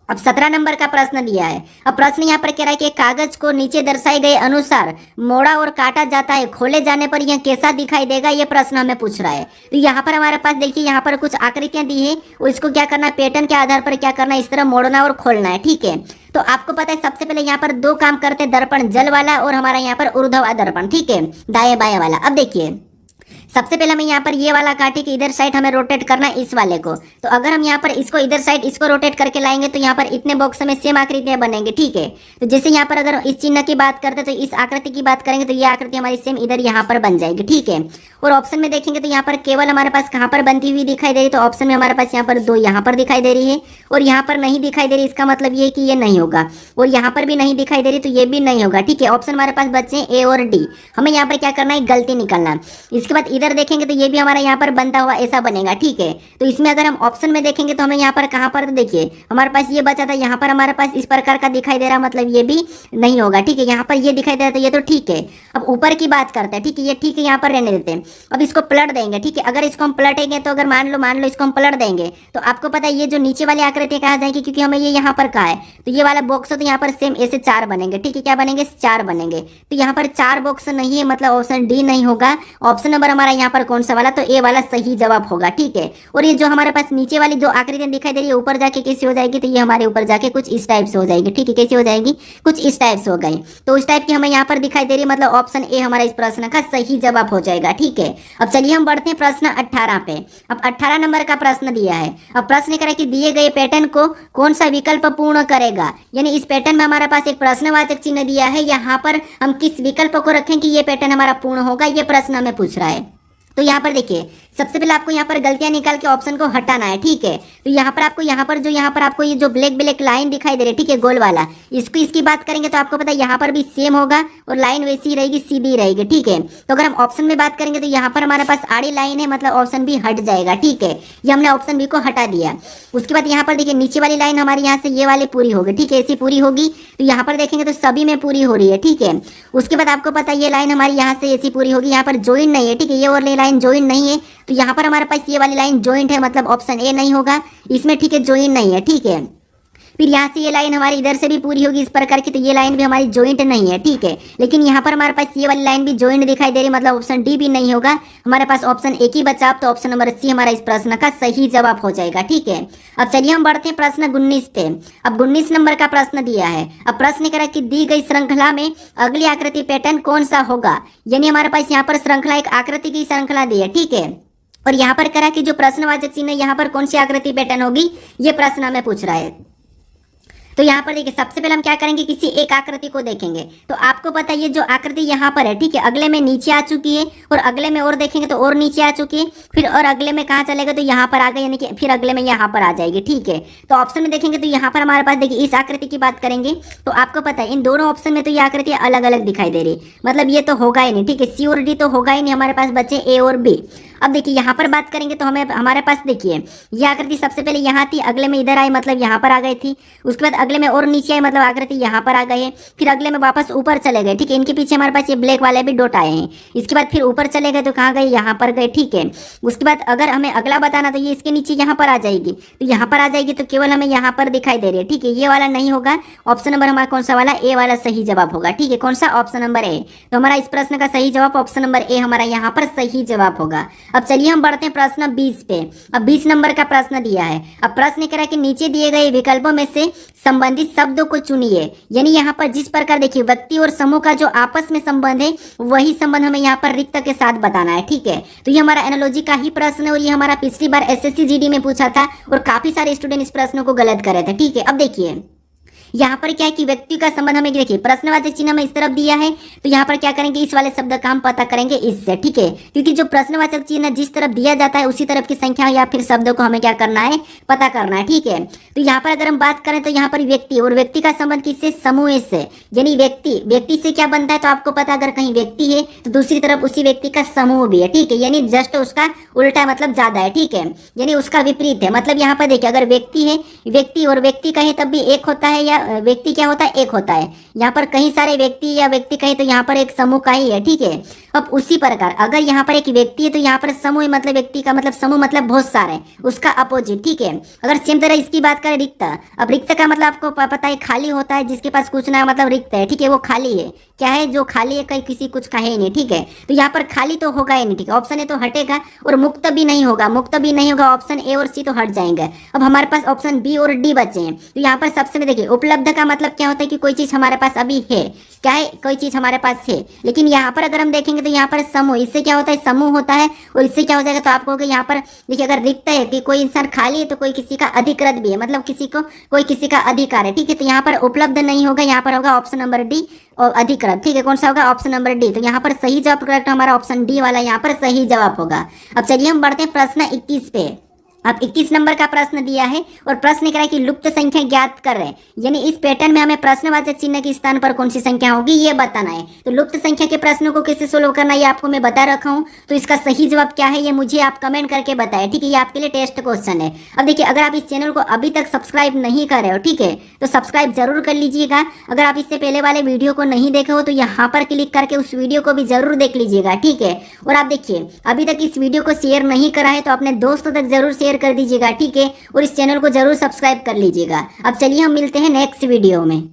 अब 17 नंबर का प्रश्न दिया है। अब प्रश्न यहाँ पर कह रहा है कि कागज को नीचे दर्शाए गए अनुसार मोड़ा और काटा जाता है, खोले जाने पर यह कैसा दिखाई देगा, ये प्रश्न हमें पूछ रहा है। तो यहाँ पर हमारे पास देखिए यहाँ पर कुछ आकृतियां दी है, और इसको क्या करना है, पैटर्न के आधार पर क्या करना है, इस तरह मोड़ना और खोलना है, ठीक है। तो आपको पता है सबसे पहले यहाँ पर 2 काम करते हैं, दर्पण जल वाला और हमारा यहाँ पर ऊर्ध्वा दर्पण, ठीक है, दाएं बाएं वाला। अब देखिए सबसे पहले हमें यहाँ पर ये वाला काटे कि इधर साइड हमें रोटेट करना है इस वाले को। तो अगर हम यहाँ पर इसको इधर साइड इसको रोटेट करके लाएंगे तो यहाँ पर इतने बॉक्स में सेम आकृतियां बनेंगे, ठीक है। तो जैसे यहाँ पर अगर इस चिन्ह की बात करते हैं तो इस आकृति की बात करेंगे तो ये आकृति हमारी सेम इधर यहाँ पर बन जाएगी, ठीक है। और ऑप्शन में देखेंगे तो यहाँ पर केवल हमारे पास कहाँ पर बनती हुई दिखाई दे रही है, तो ऑप्शन में हमारे पास यहाँ पर 2 यहाँ पर दिखाई दे रही है और यहाँ पर नहीं दिखाई दे रही, इसका मतलब ये है कि ये नहीं होगा। और यहाँ पर भी नहीं दिखाई दे रही तो ये भी नहीं होगा, ठीक है। ऑप्शन हमारे पास बचे हैं ए और डी। हमें यहाँ पर क्या करना है, गलती निकालना। इसके बाद इधर देखेंगे तो ये भी हमारा यहाँ पर बनता हुआ ऐसा बनेगा, ठीक है। तो इसमें अगर हम ऑप्शन में देखेंगे तो हमें यहाँ पर कहाँ पर देखिए हमारे पास ये बचा था, यहाँ पर हमारे पास इस प्रकार का दिखाई दे रहा, मतलब ये भी नहीं होगा, ठीक है। यहाँ पर ये दिखाई दे रहा तो ये तो ठीक है। अब ऊपर की बात करते हैं, ठीक है, ये ठीक है, यहाँ पर रहने देते हैं। अब इसको पलट देंगे, ठीक है। अगर इसको हम पलटेंगे तो अगर मान लो इसको हम पलट देंगे तो आपको पता है ये जो नीचे वाली आकृति कहा जाएगी, क्योंकि हमें ये यहाँ पर कहा है तो ये वाला बॉक्स तो यहाँ पर सेम ऐसे 4 बनेंगे, ठीक है। क्या बनेंगे, 4 बनेंगे। तो यहाँ पर 4 बॉक्स नहीं है, मतलब ऑप्शन डी नहीं होगा। ऑप्शन नंबर हमारा यहाँ पर कौन सा वाला, तो ए वाला सही जवाब होगा, ठीक है। और ये जो हमारे पास नीचे वाली 2 आकृतियां दिखाई दे रही है ऊपर जाके कैसी हो जाएगी, तो ये हमारे ऊपर जाके कुछ इस टाइप से हो जाएगी, ठीक है। कैसी हो जाएगी, कुछ इस टाइप से हो गई। तो उस टाइप की हमें यहाँ पर दिखाई दे रही है, मतलब ऑप्शन ए हमारा इस प्रश्न का सही जवाब हो जाएगा, ठीक है। अब चलिए हम बढ़ते हैं प्रश्न 18 पे। अब 18 नंबर का प्रश्न दिया है। अब प्रश्न करें कि दिए गए पैटर्न को कौन सा विकल्प पूर्ण करेगा, यानी इस पैटर्न में हमारे पास एक प्रश्नवाचक चिन्ह दिया है, यहाँ पर हम किस विकल्प को रखें कि ये पैटर्न हमारा पूर्ण होगा, ये प्रश्न हमें पूछ रहा है। तो यहाँ पर देखिए सबसे पहले आपको यहाँ पर गलतियां निकाल के ऑप्शन को हटाना है, ठीक है। तो यहाँ पर आपको ये जो ब्लैक लाइन दिखाई दे रही है, ठीक है, गोल वाला, इसकी बात करेंगे तो आपको पता है यहाँ पर भी सेम होगा और लाइन वैसी ही रहेगी, सीधी रहेगी, ठीक है। तो अगर हम ऑप्शन में बात करेंगे तो यहाँ पर हमारे पास आड़ी लाइन है, मतलब ऑप्शन बी हट जाएगा, ठीक है। ये हमने ऑप्शन बी को हटा दिया। उसके बाद यहाँ पर देखिए नीचे वाली लाइन हमारी यहाँ से ये वाली पूरी होगी, ठीक है, ऐसी पूरी होगी। तो यहाँ पर देखेंगे तो सभी में पूरी हो रही है, ठीक है। उसके बाद आपको पता है ये लाइन हमारी यहाँ से ऐसी पूरी होगी, यहाँ पर ज्वाइन नहीं है, ठीक है, ये और लाइन ज्वाइन नहीं है। तो यहाँ पर हमारे पास ये वाली लाइन ज्वाइंट है, मतलब ऑप्शन ए नहीं होगा इसमें, ठीक है, ज्वाइन नहीं है, ठीक है। फिर यहाँ से ये लाइन हमारी इधर से भी पूरी होगी इस प्रकार की, तो ये लाइन भी हमारी ज्वाइंट नहीं है, ठीक है। लेकिन यहाँ पर हमारे पास ये वाली लाइन भी ज्वाइंट दिखाई दे रही है, मतलब ऑप्शन डी भी नहीं होगा। हमारे पास ऑप्शन एक ही बचा, तो ऑप्शन नंबर सी हमारा इस प्रश्न का सही जवाब हो जाएगा, ठीक है। अब चलिए हम बढ़ते हैं प्रश्न 19 पे। अब 19 नंबर का प्रश्न दिया है। अब प्रश्न करा कि दी गई श्रृंखला में अगली आकृति पैटर्न कौन सा होगा, यानी हमारे पास यहाँ पर श्रृंखला एक आकृति की श्रृंखला दी है, ठीक है। और यहाँ पर करा कि जो प्रश्नवाचक चिन्ह यहाँ पर कौन सी आकृति पैटर्न होगी, ये प्रश्न हमें पूछ रहा है। तो यहाँ पर देखिए सबसे पहले हम क्या करेंगे, किसी एक आकृति को देखेंगे। तो आपको पता है ये जो आकृति यहाँ पर है, ठीक है, अगले में नीचे आ चुकी है और अगले में और देखेंगे तो और नीचे आ चुकी है, फिर और अगले में कहाँ चलेगा तो यहाँ पर आ गई, यानी कि फिर अगले में यहाँ पर आ जाएगी, ठीक है। तो ऑप्शन में देखेंगे तो यहाँ पर हमारे पास देखिए इस आकृति की बात करेंगे तो आपको पता है इन दोनों ऑप्शन में तो ये आकृति अलग अलग दिखाई दे रही, मतलब ये तो होगा ही नहीं, ठीक है। सी और डी तो होगा ही नहीं, हमारे पास बचे ए और बी। अब देखिए यहाँ पर बात करेंगे तो हमें हमारे पास देखिए ये आकृति सबसे पहले यहाँ थी, अगले में इधर आई, मतलब यहाँ पर आ गई थी। उसके बाद अगले में और नीचे आई, मतलब आकृति यहाँ पर आ गई है। फिर अगले में वापस ऊपर चले गए, ठीक है। इनके पीछे हमारे पास ये ब्लैक वाले भी डॉट आए हैं। इसके बाद फिर ऊपर चले गए तो कहाँ गए, यहाँ पर गए, ठीक है। उसके बाद अगर हमें अगला बताना तो ये इसके नीचे यहाँ पर आ जाएगी, तो यहाँ पर आ जाएगी तो केवल हमें यहाँ पर दिखाई दे रही है, ठीक है। ये वाला नहीं होगा, ऑप्शन नंबर हमारा कौन सा वाला, ए वाला सही जवाब होगा, ठीक है। कौन सा, ऑप्शन नंबर ए। तो हमारा इस प्रश्न का सही जवाब ऑप्शन नंबर ए हमारा यहाँ पर सही जवाब होगा। अब चलिए हम बढ़ते हैं प्रश्न 20 पे। अब 20 नंबर का प्रश्न दिया है। अब प्रश्न कह रहा है कि नीचे दिए गए विकल्पों में से संबंधित शब्दों को चुनिए, यानी यहाँ पर जिस प्रकार देखिए व्यक्ति और समूह का जो आपस में संबंध है वही संबंध हमें यहाँ पर रिक्त के साथ बताना है, ठीक है। तो ये हमारा एनालॉजी का ही प्रश्न है और ये हमारा पिछली बार एसएससी जीडी में पूछा था और काफी सारे स्टूडेंट इस प्रश्न को गलत कर रहे थे, ठीक है। अब देखिए यहाँ पर क्या है कि व्यक्ति का संबंध हमें देखिए प्रश्नवाचक चिन्ह में इस तरफ दिया है, तो यहाँ पर क्या करेंगे, इस वाले शब्द का हम पता करेंगे इससे, ठीक है। क्योंकि जो प्रश्नवाचक चिन्ह जिस तरफ दिया जाता है उसी तरफ की संख्या या फिर शब्दों को हमें क्या करना है, पता करना है, ठीक है। तो यहाँ पर अगर हम बात करें तो यहाँ पर व्यक्ति और व्यक्ति का संबंध किससे, समूह से, यानी व्यक्ति से क्या बनता है, तो आपको पता अगर कहीं व्यक्ति है तो दूसरी तरफ उसी व्यक्ति का समूह भी है, ठीक है। यानी जस्ट उसका उल्टा मतलब ज्यादा है, ठीक है, यानी उसका विपरीत है। मतलब यहाँ पर देखिए अगर व्यक्ति है, व्यक्ति और व्यक्ति कहे तब भी एक होता है, या व्यक्ति क्या होता है, एक होता है। यहाँ पर कई सारे व्यक्ति या व्यक्ति कहे तो यहाँ पर एक समूह का ही है, ठीक है। अब उसी प्रकार अगर यहाँ पर एक व्यक्ति है तो यहाँ पर समूह मतलब व्यक्ति का मतलब समूह मतलब बहुत सारे, उसका अपोजिट, ठीक है। अगर सेम तरह इसकी बात करें रिक्त, अब रिक्त का मतलब आपको पता है खाली होता है, जिसके पास कुछ ना मतलब रिक्त है, ठीक है, वो खाली है। क्या है, जो खाली है, कहीं किसी कुछ का है नहीं, ठीक है। तो यहाँ पर खाली तो होगा ही नहीं, ठीक है, ऑप्शन ए तो हटेगा और मुक्त भी नहीं होगा, ऑप्शन ए और सी तो हट जाएंगे। अब हमारे पास ऑप्शन बी और डी बचे हैं। तो यहाँ पर सबसे में देखिए उपलब्ध उपलब्ध का मतलब क्या होता है कि कोई चीज हमारे पास अभी है, क्या है, कोई चीज हमारे पास है। लेकिन यहाँ पर अगर हम देखेंगे तो यहाँ पर समूह, इससे क्या होता है, समूह होता है, और इससे क्या हो जाएगा, तो आप कहोगे यहाँ पर देखिए अगर रिक्त है कि कोई इंसान खाली है तो कोई किसी का अधिकृत भी है, मतलब कोई किसी का अधिकार है, ठीक है। तो यहाँ पर उपलब्ध नहीं होगा, यहाँ पर होगा ऑप्शन नंबर डी और अधिकृत, ठीक है। कौन सा होगा, ऑप्शन नंबर डी। तो यहाँ पर सही जवाब करेक्ट हमारा ऑप्शन डी वाला यहाँ पर सही जवाब होगा। अब चलिए हम बढ़ते हैं प्रश्न 21 पे। अब 21 नंबर का प्रश्न दिया है और प्रश्न कह रहा है कि लुप्त संख्या ज्ञात कर रहे हैं, यानी इस पैटर्न में हमें प्रश्नवाचक चिन्ह के स्थान पर कौन सी संख्या होगी ये बताना है। तो लुप्त संख्या के प्रश्नों को कैसे सोल्व करना है ये आपको मैं बता रखा हूँ। तो इसका सही जवाब क्या है ये मुझे आप कमेंट करके बताएं, ठीक है। ये आपके लिए टेस्ट क्वेश्चन है। अब देखिए अगर आप इस चैनल को अभी तक सब्सक्राइब नहीं कर रहे हो, ठीक है, तो सब्सक्राइब जरूर कर लीजिएगा। अगर आप इससे पहले वाले वीडियो को नहीं देखे हो तो यहाँ पर क्लिक करके उस वीडियो को भी जरूर देख लीजिएगा, ठीक है। और आप देखिए अभी तक इस वीडियो को शेयर नहीं करा है तो अपने दोस्तों तक जरूर शेयर कर दीजिएगा, ठीक है। और इस चैनल को जरूर सब्सक्राइब कर लीजिएगा। अब चलिए हम मिलते हैं नेक्स्ट वीडियो में।